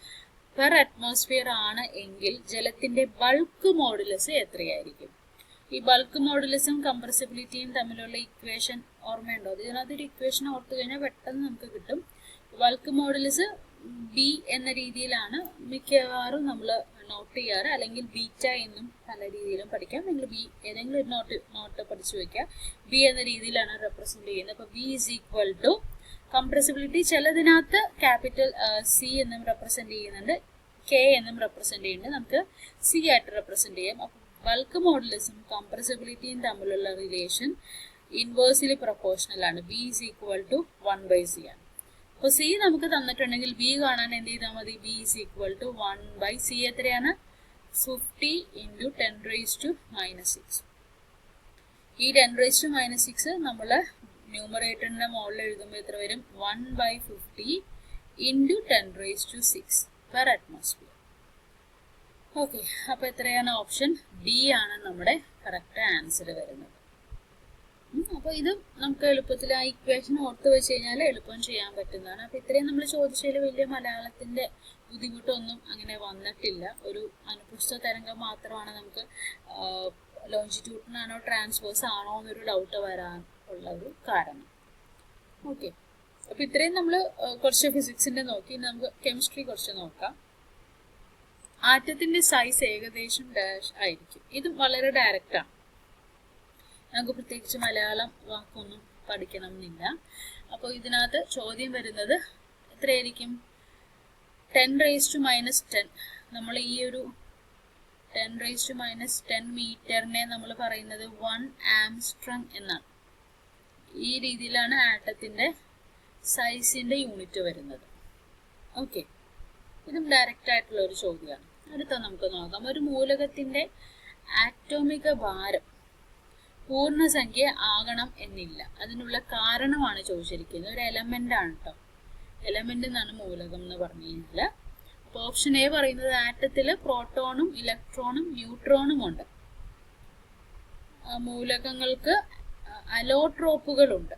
[SPEAKER 1] പെർ അറ്റ്മോസ്ഫിയർ ആണ് എങ്കിൽ ജലത്തിന്റെ ബൾക്ക് മോഡുലസ് എത്രയായിരിക്കും? ഈ ബൾക്ക് മോഡുലസും കംപ്രസിബിലിറ്റിയും തമ്മിലുള്ള ഇക്വേഷൻ ഓർമ്മയുണ്ടോ? ഇതിനകത്തൊരു ഇക്വേഷൻ ഓർത്തു കഴിഞ്ഞാൽ പെട്ടെന്ന് നമുക്ക് കിട്ടും. ബൾക്ക് മോഡുലസ് ബി എന്ന രീതിയിലാണ് മിക്കവാറും നമ്മൾ നോട്ട് ചെയ്യാറ്, അല്ലെങ്കിൽ ബീറ്റ എന്നും പല രീതിയിലും പഠിക്കാം. നിങ്ങൾ ബി ഏതെങ്കിലും ഒരു നോട്ട് പഠിച്ചു വെക്കുക. ബി എന്ന രീതിയിലാണ് റെപ്രസെന്റ് ചെയ്യുന്നത്. അപ്പോൾ B is equal to compressibility ചിലതിനകത്ത് ക്യാപിറ്റൽ സി എന്നും റെപ്രസെന്റ് ചെയ്യുന്നുണ്ട്, കെ എന്നും റെപ്രസെന്റ് ചെയ്യുന്നുണ്ട്. നമുക്ക് സി ആയിട്ട് റെപ്രസെന്റ് ചെയ്യാം. അപ്പോൾ ബൾക്ക് മോഡുലസും കംപ്രസിബിലിറ്റിയും തമ്മിലുള്ള റിലേഷൻ ഇൻവേഴ്സ്ലി പ്രൊപ്പോർഷണൽ ആണ്. B is equal to 1/c ആണ്. അപ്പോൾ സി നമുക്ക് തന്നിട്ടുണ്ടെങ്കിൽ ബി കാണാൻ എന്ത് ചെയ്താൽ മതി? B is equal to 1/c എത്രയാണ്? 50 × 10⁻⁻⁶. ഈ 10⁻⁻⁶ നമ്മൾ ന്യൂമറേറ്ററിന്റെ മുകളിൽ എഴുതുമ്പോൾ എത്ര വരും? 1/50 × 10⁻⁶ പെർ അറ്റ്മോസ്ഫിയർ. ഓക്കെ, അപ്പോൾ എത്രയാണ്? ഓപ്ഷൻ ഡി ആണ് നമ്മുടെ കറക്റ്റ് ആൻസർ വരുന്നത്. അപ്പോൾ ഇത് നമുക്ക് എളുപ്പത്തിൽ ആ ഇക്വേഷൻ ഓർത്ത് വെച്ച് കഴിഞ്ഞാൽ എളുപ്പം ചെയ്യാൻ പറ്റുന്നതാണ്. അപ്പോൾ ഇത്രയും നമ്മൾ ചോദിച്ചതിൽ വലിയ മലയാളത്തിന്റെ ബുദ്ധിമുട്ടൊന്നും അങ്ങനെ വന്നിട്ടില്ല. ഒരു അനുപുഷ്ട തരംഗം മാത്രമാണ് നമുക്ക് ലോഞ്ചിറ്റ്യൂഡിനാണോ ട്രാൻസ്വേഴ്സ് ആണോ എന്നൊരു ഡൗട്ട് വരാനുള്ള ഒരു കാരണം. ഓക്കെ, അപ്പോൾ ഇത്രയും നമ്മൾ കുറച്ച് ഫിസിക്സിന്റെ നോക്കി. നമുക്ക് കെമിസ്ട്രി കുറച്ച് നോക്കാം. ആറ്റത്തിന്റെ സൈസ് ഏകദേശം ഡാഷ് ആയിരിക്കും. ഇത് വളരെ ഡയറക്റ്റ് ആണ്. നമുക്ക് പ്രത്യേകിച്ച് മലയാളം വാക്കൊന്നും പഠിക്കണം എന്നില്ല. അപ്പോൾ ഇതിനകത്ത് ചോദ്യം വരുന്നത് എത്രയായിരിക്കും? 10⁻⁻10. നമ്മൾ ഈ ഒരു 10⁻⁻10 മീറ്ററിനെ നമ്മൾ പറയുന്നത് 1 ആംസ്ട്രോങ് എന്നാണ്. ഈ രീതിയിലാണ് ആറ്റത്തിന്റെ സൈസിന്റെ യൂണിറ്റ് വരുന്നത്. ഓക്കെ, ഇതും ഡയറക്റ്റ് ആയിട്ടുള്ള ഒരു ചോദ്യമാണ്. അടുത്ത നമുക്ക് നോക്കാം. ഒരു മൂലകത്തിന്റെ ആറ്റോമിക ഭാരം പൂർണ്ണസംഖ്യ ആകണം എന്നില്ല. അതിനുള്ള കാരണമാണ് ചോദിച്ചിരിക്കുന്നത്. ഒരു എലമെന്റ് ആണ് കേട്ടോ. എലമെന്റ് എന്നാണ് മൂലകം എന്ന് പറഞ്ഞു കഴിഞ്ഞാൽ. അപ്പോൾ ഓപ്ഷൻ എ പറയുന്നത് ആറ്റത്തിൽ പ്രോട്ടോണും ഇലക്ട്രോണും ന്യൂട്രോണും ഉണ്ട്. മൂലകങ്ങൾക്ക് അലോട്രോപ്പുകളുണ്ട്.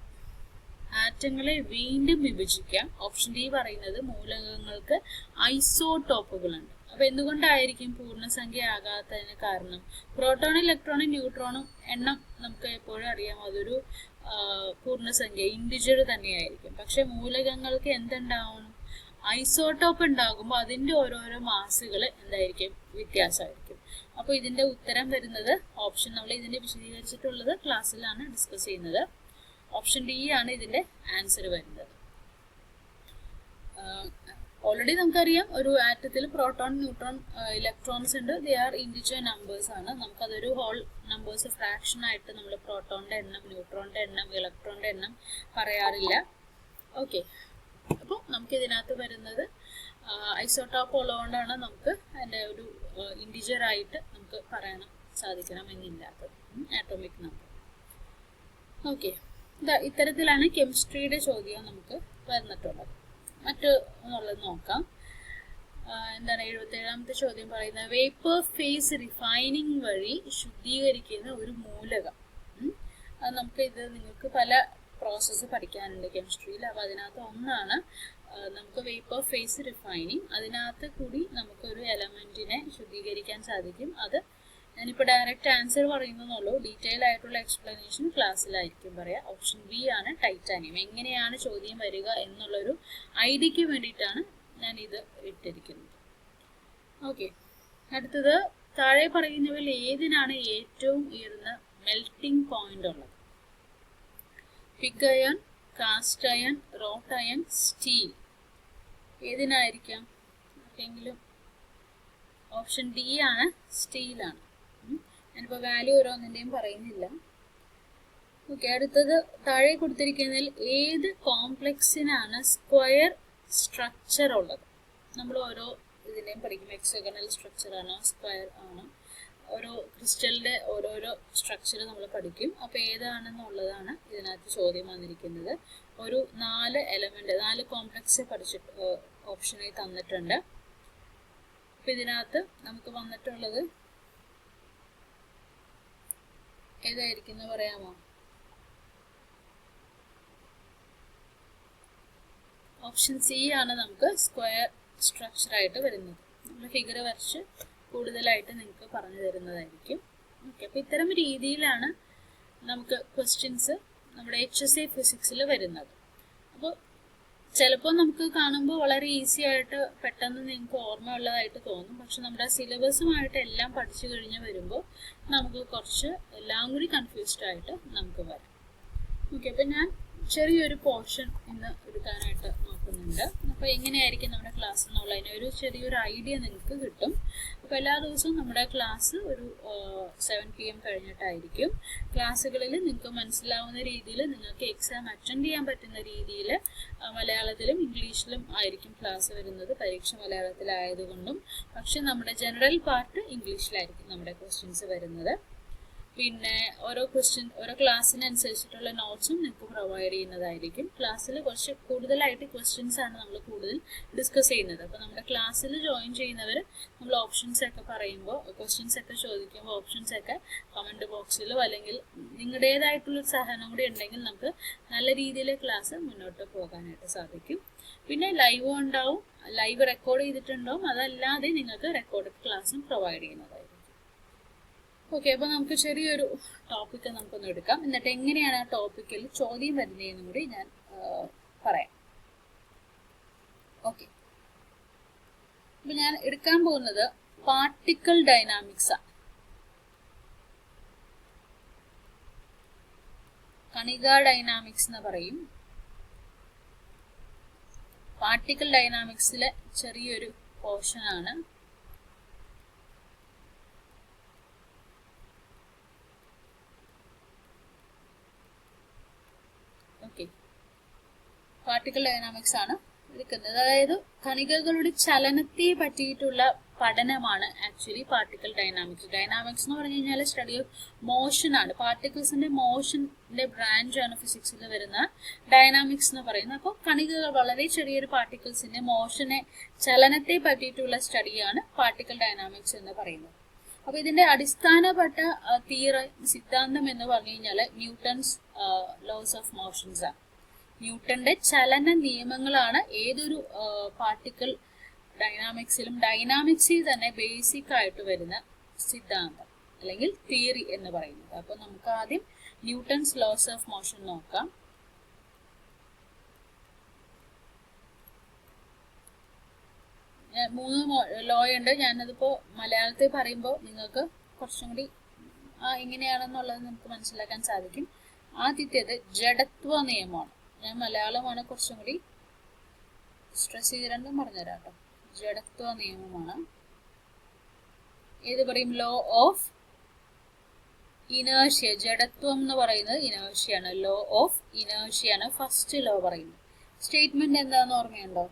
[SPEAKER 1] ആറ്റങ്ങളെ വീണ്ടും വിഭജിക്കാം. ഓപ്ഷൻ ഡി പറയുന്നത് മൂലകങ്ങൾക്ക് ഐസോടോപ്പുകളുണ്ട്. അപ്പൊ എന്തുകൊണ്ടായിരിക്കും പൂർണ്ണസംഖ്യ ആകാത്തതിന് കാരണം? പ്രോട്ടോണും ഇലക്ട്രോണും ന്യൂട്രോണും എണ്ണം നമുക്ക് എപ്പോഴും അറിയാം, അതൊരു പൂർണ്ണസംഖ്യ ഇൻഡിജർ തന്നെയായിരിക്കും. പക്ഷെ മൂലകങ്ങൾക്ക് എന്തുണ്ടാവണം? ഐസോട്ടോപ്പ് ഉണ്ടാകുമ്പോൾ അതിന്റെ ഓരോരോ മാസുകൾ എന്തായിരിക്കും? വ്യത്യാസമായിരിക്കും. അപ്പോൾ ഇതിന്റെ ഉത്തരം വരുന്നത് ഓപ്ഷൻ, നമ്മൾ ഇതിന്റെ വിശദീകരിച്ചിട്ടുള്ളത് ക്ലാസ്സിലാണ് ഡിസ്കസ് ചെയ്യുന്നത്. ഓപ്ഷൻ ഡി ആണ് ഇതിന്റെ ആൻസർ വരുന്നത്. ഓൾറെഡി നമുക്കറിയാം ഒരു ആറ്റത്തിൽ പ്രോട്ടോൺ, ന്യൂട്രോൺ, ഇലക്ട്രോൺസ് ഉണ്ട്. ദേ ആർ ഇൻഡിജർ നമ്പേഴ്സ് ആണ്. നമുക്കതൊരു ഹോൾ നമ്പേഴ്സ് ഫ്രാക്ഷൻ ആയിട്ട് നമ്മൾ പ്രോട്ടോണിന്റെ എണ്ണം, ന്യൂട്രോണിന്റെ എണ്ണം, ഇലക്ട്രോണിന്റെ എണ്ണം പറയാറില്ല. ഓക്കെ, അപ്പോൾ നമുക്ക് ഇതിനകത്ത് വരുന്നത് ഐസോട്ടോപ്പ് ഉള്ളതുകൊണ്ടാണ് നമുക്ക് അതിൻ്റെ ഒരു ഇൻഡിജർ ആയിട്ട് നമുക്ക് പറയാൻ സാധിക്കണമെന്നില്ലാത്തത്, ആറ്റോമിക് നമ്പർ. ഓക്കെ, ഇത്തരത്തിലാണ് കെമിസ്ട്രിയുടെ ചോദ്യം നമുക്ക് വന്നിട്ടുള്ളത്. മറ്റൊന്നുള്ളത് നോക്കാം. എന്താണ് 77ാമത്തെ ചോദ്യം പറയുന്നത്? വേപ്പർ ഫേസ് റിഫൈനിങ് വഴി ശുദ്ധീകരിക്കുന്ന ഒരു മൂലകം. അത് നിങ്ങൾക്ക് പല പ്രോസസ്സ് പഠിക്കാനുണ്ട് കെമിസ്ട്രിയിൽ. അപ്പോൾ അതിനകത്ത് ഒന്നാണ് നമുക്ക് വേപ്പർ ഫേസ് റിഫൈനിങ്. അതിനകത്ത് കൂടി നമുക്കൊരു എലമെന്റിനെ ശുദ്ധീകരിക്കാൻ സാധിക്കും. അത് ഞാനിപ്പോൾ ഡയറക്റ്റ് ആൻസർ പറയുന്നതെന്നുള്ളൂ. ഡീറ്റെയിൽ ആയിട്ടുള്ള എക്സ്പ്ലനേഷൻ ക്ലാസ്സിലായിരിക്കും പറയാം. ഓപ്ഷൻ ബി ആണ് ടൈറ്റാനിയം. എങ്ങനെയാണ് ചോദ്യം വരിക എന്നുള്ളൊരു ഐഡിയക്ക് വേണ്ടിയിട്ടാണ് ഞാൻ ഇത് ഇട്ടിരിക്കുന്നത്. ഓക്കെ, അടുത്തത് താഴെ പറയുന്നവയിൽ ഏതിനാണ് ഏറ്റവും ഉയർന്ന മെൽറ്റിംഗ് പോയിന്റ് ഉള്ളത്? Pig iron, cast iron, wrought iron, steel. ഏതിനായിരിക്കാം? ആർക്കെങ്കിലും? ഓപ്ഷൻ ഡി ആണ്, സ്റ്റീലാണ്. ഞാനിപ്പോൾ വാല്യൂ ഓരോന്നിൻ്റെയും പറയുന്നില്ല. ഓക്കെ, അടുത്തത് താഴെ കൊടുത്തിരിക്കുന്നതിൽ ഏത് കോംപ്ലക്സിനാണ് സ്ക്വയർ സ്ട്രക്ചർ ഉള്ളത്? നമ്മൾ ഓരോ ഇതിൻ്റെയും പഠിക്കും. ഹെക്സഗണൽ സ്ട്രക്ചർ ആണോ, സ്ക്വയർ ആണോ, ഓരോ ക്രിസ്റ്റലിൻ്റെ ഓരോരോ സ്ട്രക്ചർ നമ്മൾ പഠിക്കും. അപ്പോൾ ഏതാണെന്നുള്ളതാണ് ഇതിനകത്ത് ചോദ്യം വന്നിരിക്കുന്നത്. ഒരു 4 എലമെന്റ്, 4 കോംപ്ലക്സ് പഠിച്ചിട്ട് ഓപ്ഷനായി തന്നിട്ടുണ്ട്. അപ്പം ഇതിനകത്ത് നമുക്ക് വന്നിട്ടുള്ളത് ഏതായിരിക്കും എന്ന് പറയാമോ? ഓപ്ഷൻ സി ആണ് നമുക്ക് സ്ക്വയർ സ്ട്രക്ചർ ആയിട്ട് വരുന്നത്. നമ്മൾ ഫിഗർ വരച്ച് കൂടുതലായിട്ട് നിങ്ങൾക്ക് പറഞ്ഞു തരുന്നതായിരിക്കും. ഓക്കെ, അപ്പോൾ ഇത്തരം രീതിയിലാണ് നമുക്ക് ക്വസ്റ്റ്യൻസ് നമ്മുടെ HSA ഫിസിക്സിൽ വരുന്നത്. അപ്പോൾ ചിലപ്പോൾ നമുക്ക് കാണുമ്പോൾ വളരെ ഈസി ആയിട്ട് പെട്ടെന്ന് നിങ്ങൾക്ക് ഓർമ്മയുള്ളതായിട്ട് തോന്നും. പക്ഷെ നമ്മുടെ സിലബസുമായിട്ട് എല്ലാം പഠിച്ചു കഴിഞ്ഞ് വരുമ്പോൾ നമുക്ക് കുറച്ച് എല്ലാം കൂടി കൺഫ്യൂസ്ഡ് ആയിട്ട് നമുക്ക് വരാം. ഓക്കെ, അപ്പം ഞാൻ ചെറിയൊരു പോർഷൻ ഇന്ന് എടുക്കാനായിട്ട് നോക്കുന്നുണ്ട്. അപ്പോൾ എങ്ങനെയായിരിക്കും നമ്മുടെ ക്ലാസ് എന്നുള്ളതിന് ഒരു ചെറിയൊരു ഐഡിയ നിങ്ങൾക്ക് കിട്ടും. അപ്പോൾ എല്ലാ ദിവസവും നമ്മുടെ ക്ലാസ് ഒരു 7 PM കഴിഞ്ഞിട്ടായിരിക്കും. ക്ലാസ്സുകളിൽ നിങ്ങൾക്ക് മനസ്സിലാവുന്ന രീതിയിൽ നിങ്ങൾക്ക് എക്സാം അറ്റൻഡ് ചെയ്യാൻ പറ്റുന്ന രീതിയിൽ മലയാളത്തിലും ഇംഗ്ലീഷിലും ആയിരിക്കും ക്ലാസ് വരുന്നത്. പരീക്ഷ മലയാളത്തിലായതുകൊണ്ടും. പക്ഷെ നമ്മുടെ ജനറൽ പാർട്ട് ഇംഗ്ലീഷിലായിരിക്കും നമ്മുടെ ക്വസ്റ്റ്യൻസ് വരുന്നത്. പിന്നെ ഓരോ ക്ലാസ്സിനനുസരിച്ചിട്ടുള്ള നോട്ട്സും നിങ്ങൾക്ക് പ്രൊവൈഡ് ചെയ്യുന്നതായിരിക്കും. ക്ലാസ്സിൽ കുറച്ച് കൂടുതലായിട്ട് ക്വസ്റ്റ്യൻസ് ആണ് നമ്മൾ കൂടുതൽ ഡിസ്കസ് ചെയ്യുന്നത്. അപ്പോൾ നമ്മുടെ ക്ലാസ്സിൽ ജോയിൻ ചെയ്യുന്നവർ നമ്മൾ ഓപ്ഷൻസ് ഒക്കെ പറയുമ്പോൾ, ക്വസ്റ്റ്യൻസ് ഒക്കെ ചോദിക്കുമ്പോൾ ഓപ്ഷൻസ് ഒക്കെ കമൻറ്റ് ബോക്സിലോ അല്ലെങ്കിൽ നിങ്ങളുടേതായിട്ടുള്ളൊരു സഹനം കൂടി ഉണ്ടെങ്കിൽ നമുക്ക് നല്ല രീതിയിൽ ക്ലാസ് മുന്നോട്ട് പോകാനായിട്ട് സാധിക്കും. പിന്നെ ലൈവ് ഉണ്ടാവും, ലൈവ് റെക്കോർഡ് ചെയ്തിട്ടുണ്ടാവും. അതല്ലാതെ നിങ്ങൾക്ക് റെക്കോർഡ് ക്ലാസ്സും പ്രൊവൈഡ് ചെയ്യുന്നതായിരിക്കും. ഓക്കെ, അപ്പോൾ നമുക്ക് ചെറിയൊരു ടോപ്പിക്ക് നമുക്കൊന്ന് എടുക്കാം. എന്നിട്ട് എങ്ങനെയാണ് ആ ടോപ്പിക്കിൽ ചോദ്യം വരുന്നതെന്നും കൂടി ഞാൻ പറയാം. ഓക്കെ, അപ്പോൾ ഞാൻ എടുക്കാൻ പോകുന്നത് പാർട്ടിക്കിൾ ഡൈനാമിക്സ് ആണ്. കണിക ഡൈനാമിക്സ് എന്ന് പറയും. പാർട്ടിക്കിൾ ഡൈനാമിക്സിലെ ചെറിയൊരു പോർഷൻ ആണ്. പാർട്ടിക്കിൾ ഡൈനാമിക്സ് ആണ് എടുക്കുന്നത്. അതായത് കണികകളുടെ ചലനത്തെ പറ്റിയിട്ടുള്ള പഠനമാണ് ആക്ച്വലി പാർട്ടിക്കിൾ ഡൈനാമിക്സ്. ഡൈനാമിക്സ് എന്ന് പറഞ്ഞു കഴിഞ്ഞാൽ സ്റ്റഡി ഓഫ് മോഷൻ ആണ്. പാർട്ടിക്കിൾസിന്റെ മോഷന്റെ ബ്രാഞ്ച് ആണ് ഫിസിക്സിൽ വരുന്ന ഡൈനാമിക്സ് എന്ന് പറയുന്നത്. അപ്പോൾ കണികകൾ, വളരെ ചെറിയൊരു പാർട്ടിക്കിൾസിന്റെ ചലനത്തെ പറ്റിയിട്ടുള്ള സ്റ്റഡിയാണ് പാർട്ടിക്കിൾ ഡൈനാമിക്സ് എന്ന് പറയുന്നത്. അപ്പോൾ ഇതിന്റെ അടിസ്ഥാനപ്പെട്ട സിദ്ധാന്തം എന്ന് പറഞ്ഞു കഴിഞ്ഞാൽ ന്യൂട്ടൺസ് ലോസ് ഓഫ് മോഷൻസ് ആണ്. ന്യൂട്ടന്റെ ചലന നിയമങ്ങളാണ് ഏതൊരു പാർട്ടിക്കിൾ ഡൈനാമിക്സിൽ തന്നെ ബേസിക് ആയിട്ട് വരുന്ന സിദ്ധാന്തം അല്ലെങ്കിൽ തിയറി എന്ന് പറയുന്നത്. അപ്പൊ നമുക്ക് ആദ്യം ന്യൂട്ടൺസ് ലോസ് ഓഫ് മോഷൻ നോക്കാം. മൂന്ന് ലോ ഉണ്ട്. ഞാനതിപ്പോ മലയാളത്തിൽ പറയുമ്പോൾ നിങ്ങൾക്ക് കുറച്ചും കൂടി എങ്ങനെയാണെന്നുള്ളത് നമുക്ക് മനസ്സിലാക്കാൻ സാധിക്കും. ആദ്യത്തേത് ജഡത്വ നിയമമാണ്. ഞാൻ മലയാളമാണ് കുറച്ചും കൂടി സ്ട്രെസ് ചെയ്ത് രണ്ടും പറഞ്ഞുതരാം കേട്ടോ. ജഡത്വ നിയമമാണ്. ഏത് പറയും? Law of inertia. ജഡത്വം എന്ന് പറയുന്നത് ഇനേർഷ്യയാണ്. ലോ ഓഫ് ഇനേർഷ്യയാണ് ഫസ്റ്റ് ലോ പറയുന്നത്. സ്റ്റേറ്റ്മെന്റ് എന്താന്ന് ഓർമ്മയുണ്ടോ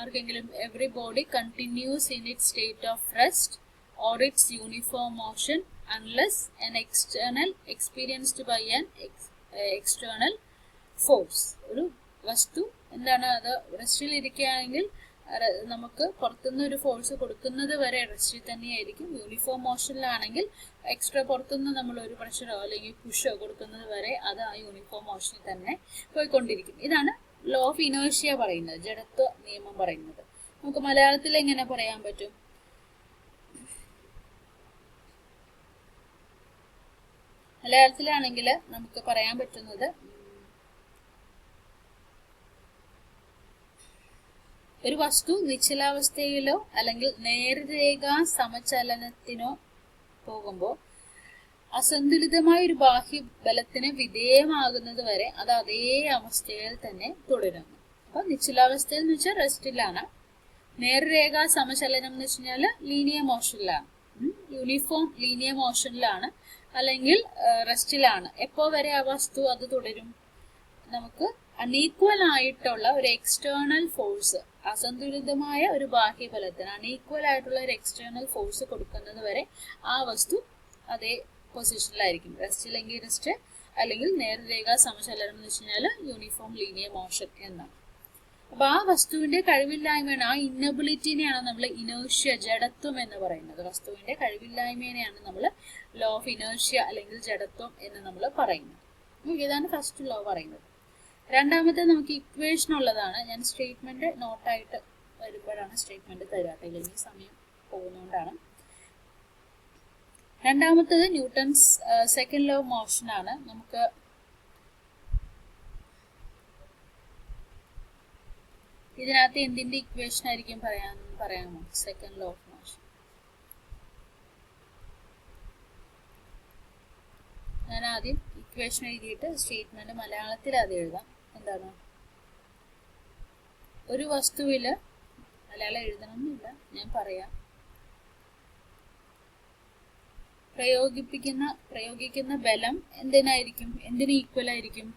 [SPEAKER 1] ആർക്കെങ്കിലും? Every body continuous in it state of rest or its uniform motion unless an external experienced by an external force. ഒരു വസ്തു എന്താണ്, അത് റെസ്റ്റിൽ ഇരിക്കുകയാണെങ്കിൽ നമുക്ക് പുറത്തുനിന്ന് ഒരു ഫോഴ്സ് കൊടുക്കുന്നത് വരെ റെസ്റ്റിൽ തന്നെയായിരിക്കും. യൂണിഫോം മോഷനിലാണെങ്കിൽ എക്സ്ട്രാ പുറത്തുനിന്ന് നമ്മൾ ഒരു പ്രഷറോ അല്ലെങ്കിൽ പുഷോ കൊടുക്കുന്നത് വരെ അത് ആ യൂണിഫോം മോഷനിൽ തന്നെ പോയിക്കൊണ്ടിരിക്കും. ഇതാണ് ലോ ഓഫ് ഇനേർഷ്യ പറയുന്നത്, ജഡത്വ നിയമം പറയുന്നത്. നമുക്ക് മലയാളത്തിൽ എങ്ങനെ പറയാൻ പറ്റും? മലയാളത്തിലാണെങ്കിൽ നമുക്ക് പറയാൻ പറ്റുന്നത് ഒരു വസ്തു നിശ്ചലാവസ്ഥയിലോ അല്ലെങ്കിൽ നേർരേഖാ സമചലനത്തിനോ പോകുമ്പോൾ അസന്തുലിതമായ ഒരു ബാഹ്യ ബലത്തിന് വിധേയമാകുന്നത് വരെ അത് അതേ അവസ്ഥയിൽ തന്നെ തുടരുന്നു. അപ്പൊ നിശ്ചലാവസ്ഥയിൽ എന്ന് വെച്ചാൽ റെസ്റ്റിലാണ്. നേർരേഖാ സമചലനം എന്ന് വെച്ച് കഴിഞ്ഞാൽ ലീനിയർ മോഷനിലാണ്. യൂണിഫോം ലീനിയർ മോഷനിലാണ് അല്ലെങ്കിൽ റെസ്റ്റിലാണ്. എപ്പോ വരെ ആ വസ്തു അത് തുടരും? നമുക്ക് അൺഈക്വൽ ആയിട്ടുള്ള ഒരു എക്സ്റ്റേണൽ ഫോഴ്സ്, അസന്തുലിതമായ ഒരു ബാഹ്യബലത്തിന് അൺഈക്വൽ ആയിട്ടുള്ള ഒരു എക്സ്റ്റേണൽ ഫോഴ്സ് കൊടുക്കുന്നത് വരെ ആ വസ്തു അതേ പൊസിഷനിലായിരിക്കും. റെസ്റ്റില്ലെങ്കിൽ റെസ്റ്റ്, അല്ലെങ്കിൽ നേർരേഖാ സമചലനം എന്ന് വെച്ച് കഴിഞ്ഞാൽ യൂണിഫോം ലീനിയർ മോഷൻ എന്നാണ്. അപ്പൊ ആ വസ്തുവിന്റെ കഴിവില്ലായ്മയാണ്, ആ ഇന്നബിലിറ്റിനെയാണ് നമ്മൾ ഇനേർഷ്യ, ജഡത്വം എന്ന് പറയുന്നത്. വസ്തുവിന്റെ കഴിവില്ലായ്മേനെയാണ് നമ്മൾ ലോ ഓഫ് ഇനേർഷ്യ അല്ലെങ്കിൽ ജഡത്വം എന്ന് നമ്മൾ പറയുന്നത്. ഇതാണ് ഫസ്റ്റ് ലോ പറയുന്നത്. രണ്ടാമത്തെ നമുക്ക് ഇക്വേഷൻ ഉള്ളതാണ്. ഞാൻ സ്റ്റേറ്റ്മെന്റ് നോട്ടായിട്ട് വരുമ്പോഴാണ് സ്റ്റേറ്റ്മെന്റ് തരാട്ടെ, ഇല്ലെങ്കിൽ സമയം പോകുന്നതുകൊണ്ടാണ്. രണ്ടാമത്തത് Newton's second law of motion ആണ്. നമുക്ക് ഇതിനകത്ത് എന്തിന്റെ ഇക്വേഷൻ ആയിരിക്കും പറയാമോ? Second law of motion. ഞാൻ ആദ്യം ഇക്വേഷൻ എഴുതിയിട്ട് സ്റ്റേറ്റ്മെന്റ് മലയാളത്തിൽ ആദ്യം എഴുതാം. എന്താണ്? ഒരു വസ്തുവില്, മലയാളം എഴുതണമെന്നില്ല, ഞാൻ പറയാം. പ്രയോഗിക്കുന്ന ബലം എന്തിനായിരിക്കും? എന്തിന് ഈക്വൽ ആയിരിക്കും?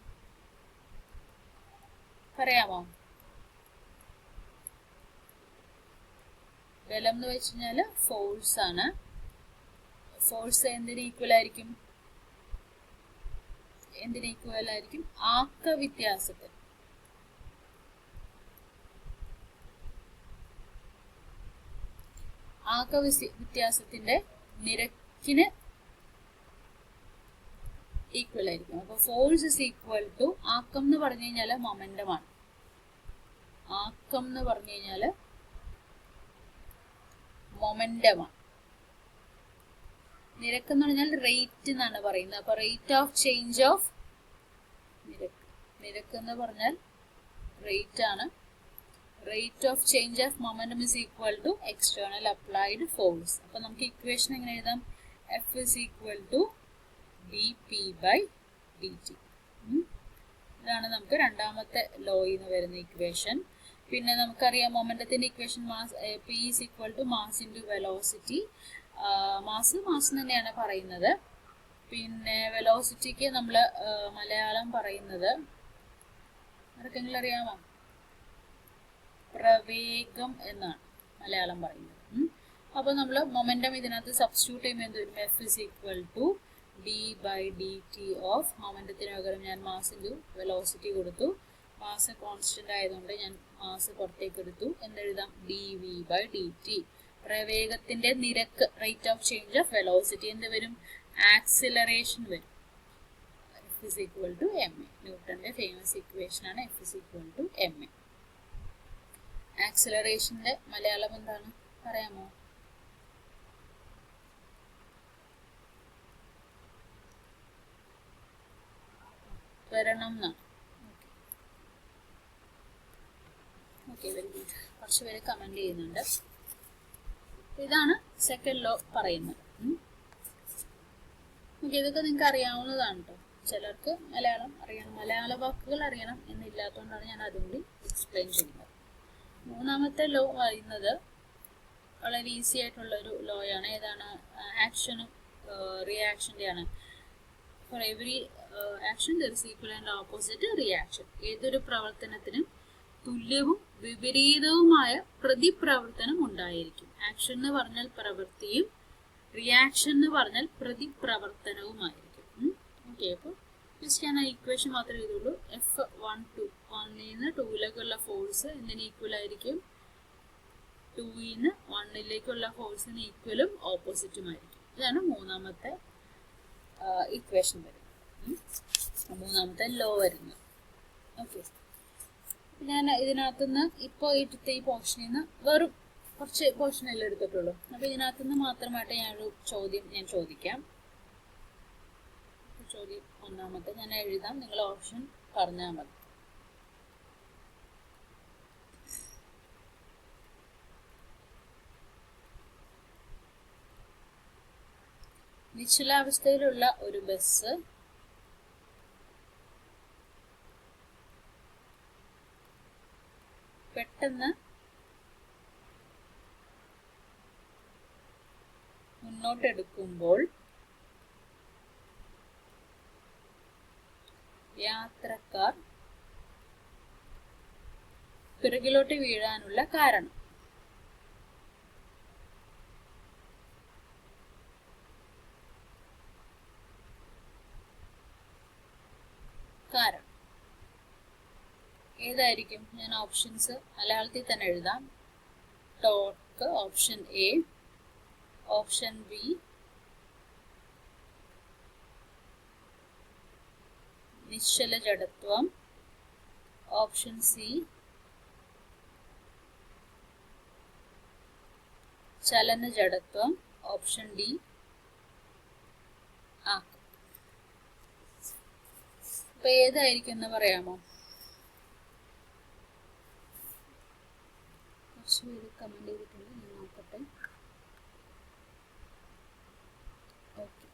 [SPEAKER 1] പറയാമോ? ബലം എന്ന് വെച്ച് കഴിഞ്ഞാല് ഫോഴ്സ് ആണ്. ഫോഴ്സ് എന്തിന് ഈക്വൽ ആയിരിക്കും? ആക്ക വ്യത്യാസത്തിന്. ആക്ക വ്യത്യാസത്തിന്റെ നിരക്കിന് ഈക്വൽ ആയിരിക്കും. അപ്പൊ ഫോഴ്സ് ഇസ് ഈക്വൽ ടു, ആക്കം എന്ന് പറഞ്ഞു കഴിഞ്ഞാൽ മൊമെന്റമാണ്. ആക്കം എന്ന് പറഞ്ഞു കഴിഞ്ഞാൽ മൊമെന്റമാണ്. നിരക്ക് എന്ന് പറഞ്ഞാൽ റേറ്റ് എന്നാണ് പറയുന്നത്. അപ്പൊ റേറ്റ് ഓഫ് ചേഞ്ച് ഓഫ് നിരക്ക് എന്ന് പറഞ്ഞാൽ റേറ്റ് ആണ്. Rate of change of momentum is equal to external applied force. അപ്പൊ നമുക്ക് ഇക്വേഷൻ എങ്ങനെ എഴുതാം? F is equal to dp/dt. ഇതാണ് നമുക്ക് രണ്ടാമത്തെ ലോയിൽ നിന്ന് വരുന്ന ഇക്വേഷൻ. പിന്നെ നമുക്കറിയാം മൊമെന്റത്തിന്റെ equation P is equal to mass into velocity. Mass തന്നെയാണ് പറയുന്നത്. പിന്നെ വെലോസിറ്റിക്ക് നമ്മൾ മലയാളം പറയുന്നത് ആർക്കെങ്കിലും അറിയാമോ? പ്രവേഗം എന്നാണ് മലയാളം പറയുന്നത്. അപ്പൊ നമ്മൾ മൊമെന്റം ഇതിനകത്ത് സബ്സ്റ്റിറ്റ്യൂട്ട് ചെയ്യുമ്പോൾ എന്ത് വരും? F is equal to d/dt of, മൊമെന്റത്തിന് പകരം ഞാൻ മാസ് ഇൻറ്റു വെലോസിറ്റി കൊടുത്തു. മാസ് കോൺസ്റ്റന്റ് ആയതുകൊണ്ട് ഞാൻ മാസ് പുറത്തേക്ക് എടുത്തു. എന്തെഴുതാം? dv/dt. പ്രവേഗത്തിന്റെ നിരക്ക്, rate of change of velocity എന്ത് വരും? ആക്സിലറേഷൻ വരും. F is equal to ma. ന്യൂട്ടന്റെ ഫേമസ് ഇക്വേഷൻ ആണ് F is equal to ma. ആക്സിലറേഷന്റെ മലയാളം എന്താണ് പറയാമോ? ത്വരണം എന്നാണ്. Okay, very good. കുറച്ച് പേര് കമന്റ് ചെയ്യുന്നുണ്ട്. ഇതാണ് സെക്കൻഡ് ലോ പറയുന്നത്. ഓക്കെ, ഇതൊക്കെ നിങ്ങൾക്ക് അറിയാവുന്നതാണ് കേട്ടോ. ചിലർക്ക് മലയാളം അറിയണം, മലയാള വാക്കുകൾ അറിയണം എന്നില്ലാത്തതുകൊണ്ടാണ് ഞാൻ അതും കൂടി എക്സ്പ്ലെയിൻ ചെയ്യുന്നത്. മൂന്നാമത്തെ ലോ പറയുന്നത് വളരെ ഈസി ആയിട്ടുള്ളൊരു ലോയാണ്. ഏതാണ്? ആക്ഷനും റിയാക്ഷൻ്റെയാണ്. For every action there is equal and opposite reaction. ഏതൊരു പ്രവർത്തനത്തിനും തുല്യവും വിപരീതവുമായ പ്രതിപ്രവർത്തനം ഉണ്ടായിരിക്കും. ആക്ഷൻ എന്ന് പറഞ്ഞാൽ പ്രവൃത്തിയും റിയാക്ഷൻ എന്ന് പറഞ്ഞാൽ പ്രതിപ്രവർത്തനവുമായിരിക്കും. ഓക്കെ, അപ്പോൾ ജസ്റ്റ് ഞാൻ ഇക്വേഷൻ മാത്രമേ എഴുതുള്ളൂ. F1 1 2ലേക്കുള്ള ഫോഴ്സ് എന്തിന് ഈക്വൽ ആയിരിക്കും? 2 1ലേക്കുള്ള ഫോഴ്സിന് ഈക്വലും ഓപ്പോസിറ്റുമായിരിക്കും. ഇതാണ് മൂന്നാമത്തെ ഇക്വേഷൻ വരുന്നത്, മൂന്നാമത്തെ ലോ വരുന്നത്. ഓക്കെ, ഞാൻ ഇതിനകത്തുനിന്ന് ഇപ്പോൾ എടുത്ത ഈ പോർഷനിൽ നിന്ന് വെറും കുറച്ച് പോർഷനല്ലേ എടുത്തിട്ടുള്ളൂ. അപ്പോൾ ഇതിനകത്തുനിന്ന് മാത്രമായിട്ട് ഞാനൊരു ചോദ്യം ചോദിക്കാം. ചോദ്യം ഒന്നാമത്തെ ഞാൻ എഴുതാം, നിങ്ങൾ ഓപ്ഷൻ പറഞ്ഞാൽ മതി. നിശ്ചലാവസ്ഥയിലുള്ള ഒരു ബസ് പെട്ടെന്ന് മുന്നോട്ടെടുക്കുമ്പോൾ യാത്രക്കാർ പിറകിലോട്ട് വീഴാനുള്ള കാരണം. ഏതായിരിക്കും? ഞാൻ ഓപ്ഷൻസ് മലയാളത്തിൽ തന്നെ എഴുതാം. Torque option A, option B നിശ്ചല ജഡത്വം, ഓപ്ഷൻ സി ചലന ജഡത്വം, ഓപ്ഷൻ ഡി ആക്കം. അപ്പൊ ഏതായിരിക്കും എന്ന് പറയാമോ? കുറച്ച് പേര് കമന്റ് ചെയ്തിട്ടുണ്ട്, ഞാൻ നോക്കട്ടെ. ഓക്കെ,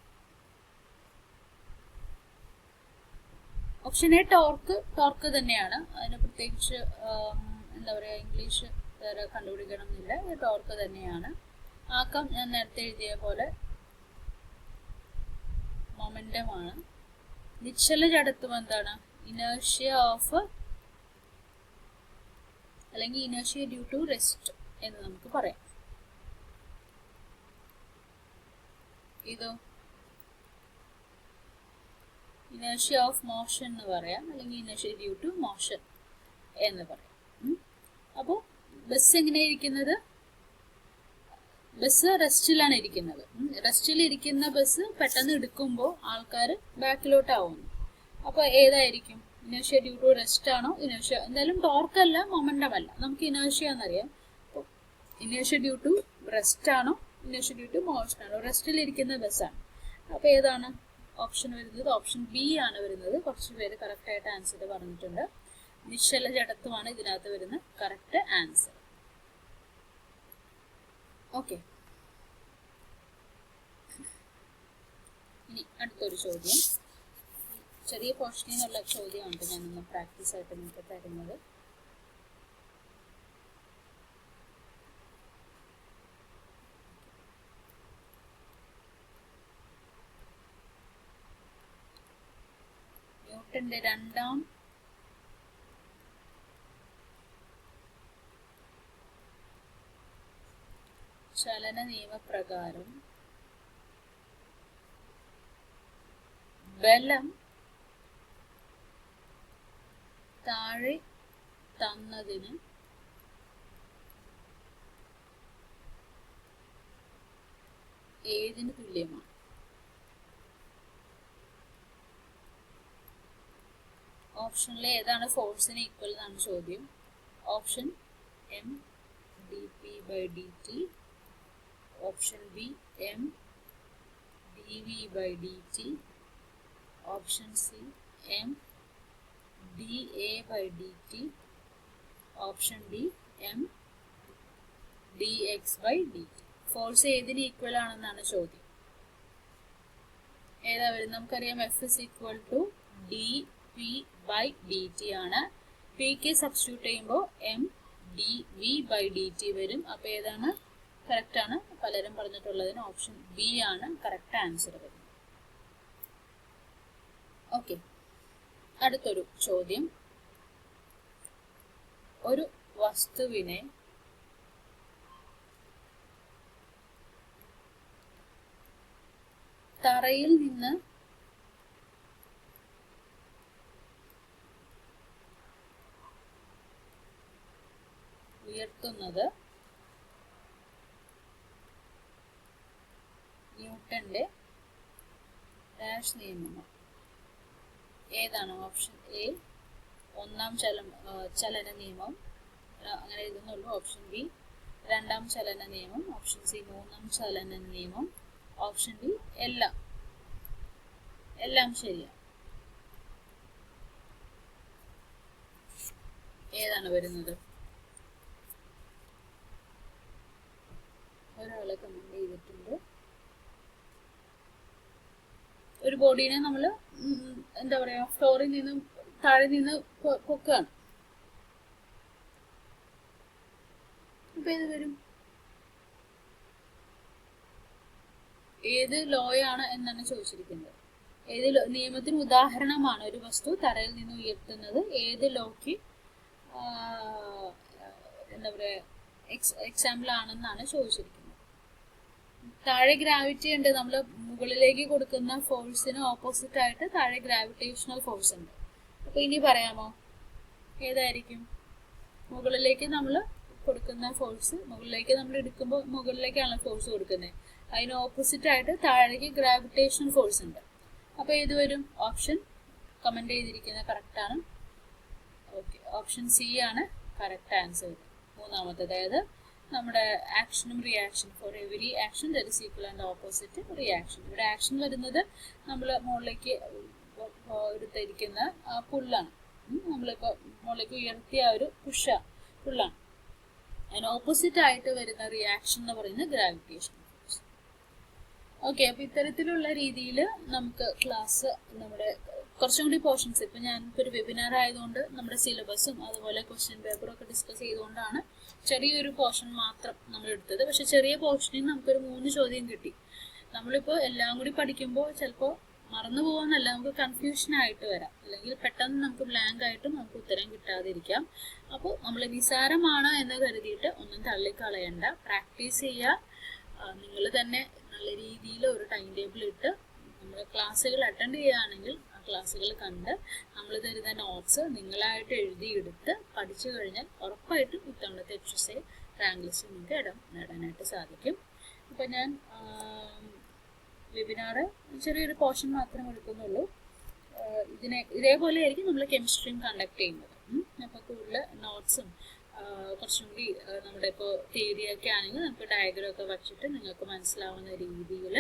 [SPEAKER 1] ഓപ്ഷൻ എ ടോർക്ക് തന്നെയാണ്. അതിന് പ്രത്യേകിച്ച് എന്താ പറയുക, ഇംഗ്ലീഷ് വേറെ കണ്ടുപിടിക്കണം എന്നില്ല, ഇത് ടോർക്ക് തന്നെയാണ്. ആക്കം ഞാൻ നേരത്തെ എഴുതിയ പോലെ മൊമെന്റം ആണ്. നിശ്ചല ജഡത്വം എന്താണ്? ഇനേർഷ്യ ഓഫ് അല്ലെങ്കിൽ ഇനേർഷ്യ ഡ്യൂ ടു റെസ്റ്റ് എന്ന് നമുക്ക് പറയാം. ഇതോ ഇനേർഷ്യ ഓഫ് മോഷൻ എന്ന് പറയാം, അല്ലെങ്കിൽ ഇനേർഷ്യ ഡ്യൂ ടു മോഷൻ എന്ന് പറയാം. അപ്പോൾ ബസ് എങ്ങനെയാണ് ഇരിക്കുന്നത്? ബസ് റെസ്റ്റിലാണ് ഇരിക്കുന്നത്. റെസ്റ്റിലിരിക്കുന്ന ബസ് പെട്ടെന്ന് എടുക്കുമ്പോൾ ആൾക്കാർ ബാക്കിലോട്ടാവുന്നു. അപ്പോൾ ഏതായിരിക്കും? ഇനേർഷ്യ ഡ്യൂ ടു റെസ്റ്റ് ആണോ? ഇനേർഷ്യ എന്തായാലും ടോർക്ക് അല്ല, മൊമെന്റം അല്ല, നമുക്ക് ഇനേർഷ്യ എന്നറിയാം. അപ്പോൾ ഇനേർഷ്യ ഡ്യൂ ടു റെസ്റ്റ് ആണോ? ഇനേർഷ്യ ഡ്യൂ ടു മോഷൻ ആണോ? റെസ്റ്റിലിരിക്കുന്ന ബസ്സാണ്. അപ്പോൾ ഏതാണ് ഓപ്ഷൻ വരുന്നത്? ഓപ്ഷൻ ബി ആണ് വരുന്നത്. കുറച്ച് പേര് കറക്റ്റ് ആയിട്ട് ആൻസർ പറഞ്ഞിട്ടുണ്ട്. നിശ്ചല ജഡത്വമാണ് ഇതിനകത്ത് വരുന്ന കറക്റ്റ് ആൻസർ. ഓക്കെ, ഇനി അടുത്തൊരു ചോദ്യം. ചെറിയ പോർഷനിൽ നിന്നുള്ള ചോദ്യമാണ് ഞാനൊന്ന് പ്രാക്ടീസ് ആയിട്ട് നിങ്ങൾക്ക് തരുന്നത്. ന്യൂട്ടന്റെ രണ്ടാം ചലന നിയമപ്രകാരം ബലം താഴെ തന്നതിന് ഏതിന് തുല്യമാണ്? ഓപ്ഷനിൽ ഏതാണ് ഫോഴ്സിന് ഈക്വൽ എന്നാണ് ചോദ്യം. Option M dp by dt. Option B, M dv by dt. Option C, M dA by dt. Option D, M dx by dt. Force ഏതിന് ഈക്വൽ ആണെന്നാണ് ചോദ്യം. ഏതാ വരും? നമുക്കറിയാം F is equal to dp by dt ആണ്. Pക്ക് substitute ചെയ്യുമ്പോൾ M dv by dt വരും. അപ്പോൾ ഏതാണ് കറക്റ്റ് ആണ്? പലരും പറഞ്ഞിട്ടുള്ളതിന് ഓപ്ഷൻ ബി ആണ് കറക്റ്റ് ആൻസർ വരുന്നത്. ഓക്കെ, അടുത്തൊരു ചോദ്യം. ഒരു വസ്തുവിനെ തറയിൽ നിന്ന് ഉയർത്തുന്നത് ന്യൂട്ടന്റെ ഡാഷ് നിയമമാണ്. ഏതാണ്? ഓപ്ഷൻ എ ഒന്നാം ചലന നിയമം, അങ്ങനെ എഴുതുന്നുള്ളൂ. ഓപ്ഷൻ ബി രണ്ടാം ചലന നിയമം. ഓപ്ഷൻ സി മൂന്നാം ചലന നിയമം. ഓപ്ഷൻ ഡി എല്ലാം ശരിയാണ്. ഏതാണ് വരുന്നത്? ഒരാളെ കമന്റ് ചെയ്തിട്ടുണ്ട്. ഒരു ബോഡീനെ നമ്മൾ എന്താ പറയാ, ഫ്ലോറിൽ നിന്ന് താഴെ നിന്ന് പൊക്കുകയാണ്. അപ്പൊ ഏത് വരും? ഏത് ലോയാണ് എന്നാണ് ചോദിച്ചിരിക്കുന്നത്. ഏത് നിയമത്തിന് ഉദാഹരണമാണ് ഒരു വസ്തു തറയിൽ നിന്ന് ഉയർത്തുന്നത്? ഏത് ലോക്ക് എന്താ പറയാ എക്സാമ്പിൾ ആണെന്നാണ് ചോദിച്ചിരിക്കുന്നത്. താഴെ ഗ്രാവിറ്റി ഉണ്ട്. നമ്മൾ മുകളിലേക്ക് കൊടുക്കുന്ന ഫോഴ്സിന് ഓപ്പോസിറ്റ് ആയിട്ട് താഴെ ഗ്രാവിറ്റേഷണൽ ഫോഴ്സ് ഉണ്ട്. അപ്പൊ ഇനി പറയാമോ ഏതായിരിക്കും? മുകളിലേക്ക് നമ്മൾ കൊടുക്കുന്ന ഫോഴ്സ്, മുകളിലേക്ക് നമ്മൾ എടുക്കുമ്പോൾ മുകളിലേക്കാണല്ലോ ഫോഴ്സ് കൊടുക്കുന്നത്. അതിന് ഓപ്പോസിറ്റ് ആയിട്ട് താഴേക്ക് ഗ്രാവിറ്റേഷണൽ ഫോഴ്സ് ഉണ്ട്. അപ്പൊ ഏത് വരും? ഓപ്ഷൻ കമന്റ് ചെയ്തിരിക്കുന്നത് കറക്റ്റ് ആണ്. ഓക്കെ, ഓപ്ഷൻ സി ആണ് കറക്റ്റ് ആൻസർ. മൂന്നാമത്തെ, അതായത് നമ്മുടെ ആക്ഷനും reaction, for every action there is equal and opposite reaction. ഇവിടെ ആക്ഷൻ വരുന്നത് നമ്മൾ മുകളിലേക്ക് എടുത്തിരിക്കുന്ന പുല്ലാണ്. നമ്മളിപ്പോൾ മുകളിലേക്ക് ഉയർത്തിയ ഒരു പുള്ളാണ്. അതിന് ഓപ്പോസിറ്റ് ആയിട്ട് വരുന്ന റിയാക്ഷൻ എന്ന് പറയുന്നത് ഗ്രാവിറ്റേഷൻ ഫോഴ്സ്. ഓക്കെ, അപ്പൊ ഇത്തരത്തിലുള്ള രീതിയിൽ നമുക്ക് ക്ലാസ് നമ്മുടെ കുറച്ചും കൂടി പോർഷൻസ്, ഇപ്പൊ ഞാനിപ്പോൾ ഒരു വെബിനാർ ആയതുകൊണ്ട് നമ്മുടെ സിലബസും അതുപോലെ ക്വസ്റ്റ്യൻ പേപ്പറും ഒക്കെ ഡിസ്കസ് ചെയ്തുകൊണ്ടാണ് ചെറിയൊരു പോർഷൻ മാത്രം നമ്മൾ എടുത്തത്. പക്ഷെ ചെറിയ പോർഷനിൽ നമുക്കൊരു 3 ചോദ്യം കിട്ടി. നമ്മളിപ്പോൾ എല്ലാം കൂടി പഠിക്കുമ്പോൾ ചിലപ്പോൾ മറന്നു പോകാന്നല്ല, നമുക്ക് കൺഫ്യൂഷൻ ആയിട്ട് വരാം, അല്ലെങ്കിൽ പെട്ടെന്ന് നമുക്ക് ബ്ലാങ്ക് ആയിട്ടും നമുക്ക് ഉത്തരം കിട്ടാതിരിക്കാം. അപ്പോൾ നമ്മൾ നിസാരമാണ് എന്ന് കരുതിയിട്ട് ഒന്നും തള്ളിക്കളയണ്ട, പ്രാക്ടീസ് ചെയ്യുക. നിങ്ങൾ തന്നെ നല്ല രീതിയിൽ ഒരു ടൈം ടേബിൾ ഇട്ട് നമ്മൾ ക്ലാസ്സുകൾ അറ്റൻഡ് ചെയ്യുകയാണെങ്കിൽ ആ ക്ലാസ്സുകൾ കണ്ട് നമ്മൾ തരുന്ന നോട്ട്സ് നിങ്ങളായിട്ട് എഴുതിയെടുത്ത് പഠിച്ചു കഴിഞ്ഞാൽ ഉറപ്പായിട്ടും ഇത്തവണത്തെ HSA റാങ്ക് ലിസ്റ്റ് നിങ്ങൾക്ക് ഇടം നേടാനായിട്ട് സാധിക്കും. ഇപ്പം ഞാൻ വെബിനാർ ചെറിയൊരു പോർഷൻ മാത്രമേ എടുക്കുന്നുള്ളൂ. ഇതേപോലെ ആയിരിക്കും നമ്മൾ കെമിസ്ട്രിയും കണ്ടക്ട് ചെയ്യുന്നത്. അപ്പോൾ കൂടുതൽ നോട്ട്സും കുറച്ചും കൂടി നമ്മുടെ ഇപ്പോൾ തിയറിയൊക്കെ ആണെങ്കിൽ നമുക്ക് ഡയഗ്രം ഒക്കെ വച്ചിട്ട് നിങ്ങൾക്ക് മനസ്സിലാവുന്ന രീതിയിൽ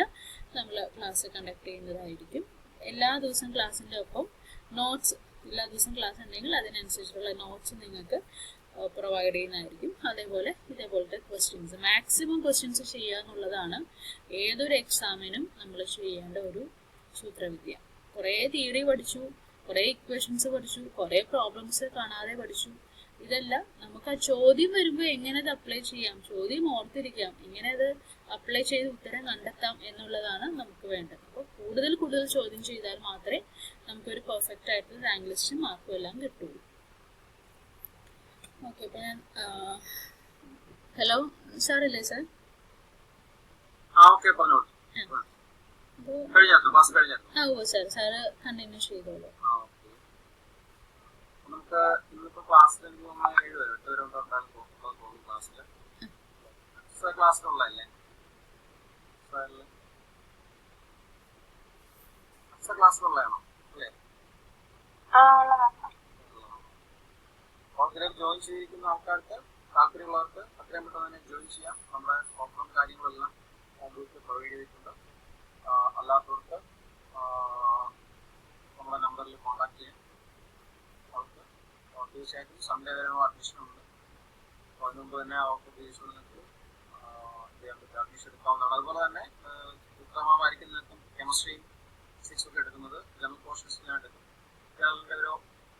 [SPEAKER 1] നമ്മൾ ക്ലാസ് കണ്ടക്ട് ചെയ്യുന്നതായിരിക്കും. എല്ലാ ദിവസവും ക്ലാസ്സിൻ്റെ ഒപ്പം നോട്ട്സ്, എല്ലാ ദിവസവും ക്ലാസ് ഉണ്ടെങ്കിൽ അതിനനുസരിച്ചുള്ള നോട്ട്സ് നിങ്ങൾക്ക് പ്രൊവൈഡ് ചെയ്യുന്നതായിരിക്കും. അതേപോലെ ഇതേപോലത്തെ ക്വസ്റ്റ്യൻസ്, മാക്സിമം ക്വസ്റ്റ്യൻസ് ചെയ്യുക എന്നുള്ളതാണ് ഏതൊരു എക്സാമിനും നമ്മൾ ചെയ്യേണ്ട ഒരു സൂത്രവിദ്യ. കുറേ തിയറി പഠിച്ചു, കുറേ ഇക്വേഷൻസ് പഠിച്ചു, കുറേ പ്രോബ്ലംസ് കാണാതെ പഠിച്ചു. ഇതെല്ലാം നമുക്ക് ആ ചോദ്യം വരുമ്പോൾ എങ്ങനെ അത് അപ്ലൈ ചെയ്യാം, ചോദ്യം ഓർത്തിരിക്കാം, എങ്ങനെ അത് അപ്ലൈ ചെയ്ത് ഉത്തരം കണ്ടെത്താം എന്നുള്ളതാണ് നമുക്ക് വേണ്ടത്. അപ്പോൾ കൂടുതൽ ചോദ്യം ചെയ്താൽ മാത്രമേ നമുക്കൊരു പെർഫെക്റ്റ് ആയിട്ടുള്ള റാങ്ക് ലിസ്റ്റും മാർക്കും എല്ലാം കിട്ടുള്ളൂ. ഓക്കെ, അപ്പോൾ ഞാൻ ഹലോ സാറല്ലേ സാർ? ഓ സാർ, സാറ് കണ്ടിന്യൂ ചെയ്തോളൂ.
[SPEAKER 2] നമുക്ക് ഇന്നിപ്പോ ക്ലാസ്സിൽ എനിക്ക് 7 വരെ 8 വരെ ഉണ്ടാകാൻ തോന്നുന്നു. ക്ലാസ്സിലുള്ളതല്ലേ ക്ലാസ്സിലുള്ളതാണോ അല്ലേ? ഇതിലേക്ക് ജോയിൻ ചെയ്തിരിക്കുന്ന ആൾക്കാർക്ക് താല്പര്യമുള്ളവർക്ക് അത്രയും പെട്ടെന്ന് തന്നെ ജോയിൻ ചെയ്യാം. നമ്മുടെ ഓഫറും കാര്യങ്ങളെല്ലാം ഗ്രൂപ്പിൽ പ്രൊവൈഡ് ചെയ്തിട്ടുണ്ട്. അല്ലാത്തവർക്ക് നമ്മുടെ നമ്പറിൽ കോൺടാക്ട് ചെയ്യാം. അവർക്ക് തീർച്ചയായിട്ടും സൺഡേ വരെ അഡ്മിഷൻ ഉണ്ട്. അപ്പോൾ അതിന് മുമ്പ് തന്നെ അവർക്ക് തീർച്ചയായിട്ടും നിങ്ങൾക്ക് ചെയ്യാൻ പറ്റും, അഡ്മിഷൻ എടുക്കാവുന്നതാണ്. അതുപോലെ തന്നെ ഉത്തരമായിരിക്കും നിൽക്കും കെമിസ്ട്രിയും ഫിസിക്സും ഒക്കെ എടുക്കുന്നത് ജനറൽ പോർഷൻസ് ഞാൻ എടുക്കും. ജനറലിൻ്റെ ഒരു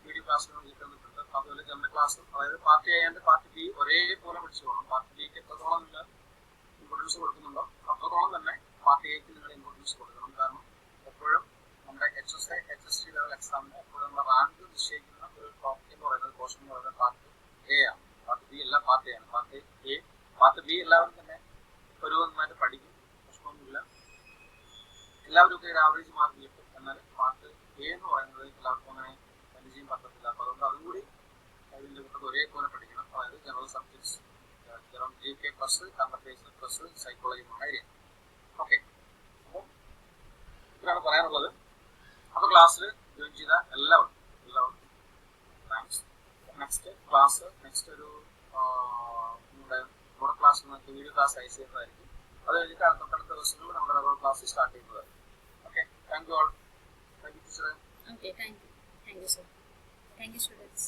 [SPEAKER 2] വീഡിയോ ക്ലാസ്സുകൾ കിട്ടുന്നുണ്ട്. അതുപോലെ ജനറൽ ക്ലാസ്, അതായത് party A and party B ഒരേപോലെ പഠിച്ചു പോകണം. പാർട്ടി ബിക്ക് എത്രത്തോളം നിങ്ങൾ ഇമ്പോർട്ടൻസ് കൊടുക്കുന്നുണ്ടോ അത്രത്തോളം തന്നെ പാർട്ടി എക്ക് നിങ്ങൾ ഇമ്പോർട്ടൻസ് കൊടുക്കണം. കാരണം എപ്പോഴും നമ്മുടെ HSA HST ലെവൽ എക്സാമിന് എപ്പോഴും നമ്മുടെ റാങ്ക് നിശ്ചയിക്കുന്ന ഒരു ടോപ്പിക് എന്ന് പറയുന്നത് പോർഷൻ എന്ന് പറയുന്നത് പാർട്ടി എ ആണ്. പാർട്ടി ബി അല്ല, പാർട്ടി എ ആണ്. പാർട്ടി എ പാർട്ടി ബി എല്ലാവരും തന്നെ ഒരു നന്നായിട്ട് പഠിക്കും, പ്രശ്നമൊന്നുമില്ല. എല്ലാവരും ഒക്കെ ഒരു ആവറേജ് മാർക്ക് കിട്ടും. എന്നാൽ പാർട്ട് എ എന്ന് പറയുന്നത് എല്ലാവർക്കും അങ്ങനെ പരിചയം പറ്റത്തില്ല. അപ്പോൾ അതുകൊണ്ട് അതും കൂടി ഇതിൻ്റെ കൂട്ടത്തിൽ ഒരേപോലെ പഠിക്കണം. അതായത് general subjects, general GK plus current affairs plus psychology എന്നുള്ള ഏരിയ. ഓക്കെ, അപ്പോൾ ഇത്രയാണ് പറയാനുള്ളത്. അപ്പോൾ ക്ലാസ്സിൽ ജോയിൻ ചെയ്ത എല്ലാവർക്കും താങ്ക്സ്. നെക്സ്റ്റ് ക്ലാസ് ഒരു നമ്മുടെ ക്ലാസ് നമുക്ക് വീഡിയോ ക്ലാസ് അയച്ചു ചെയ്യുന്നതായിരിക്കും. അത് കഴിഞ്ഞിട്ട് അടുത്ത ദിവസങ്ങളിൽ നമ്മുടെ റെഗുലർ ക്ലാസ് സ്റ്റാർട്ട് ചെയ്യുന്നതായിരിക്കും. Okay, thank you all. Thank you teacher.
[SPEAKER 1] Okay, thank you. Thank you, sir. Thank you, students.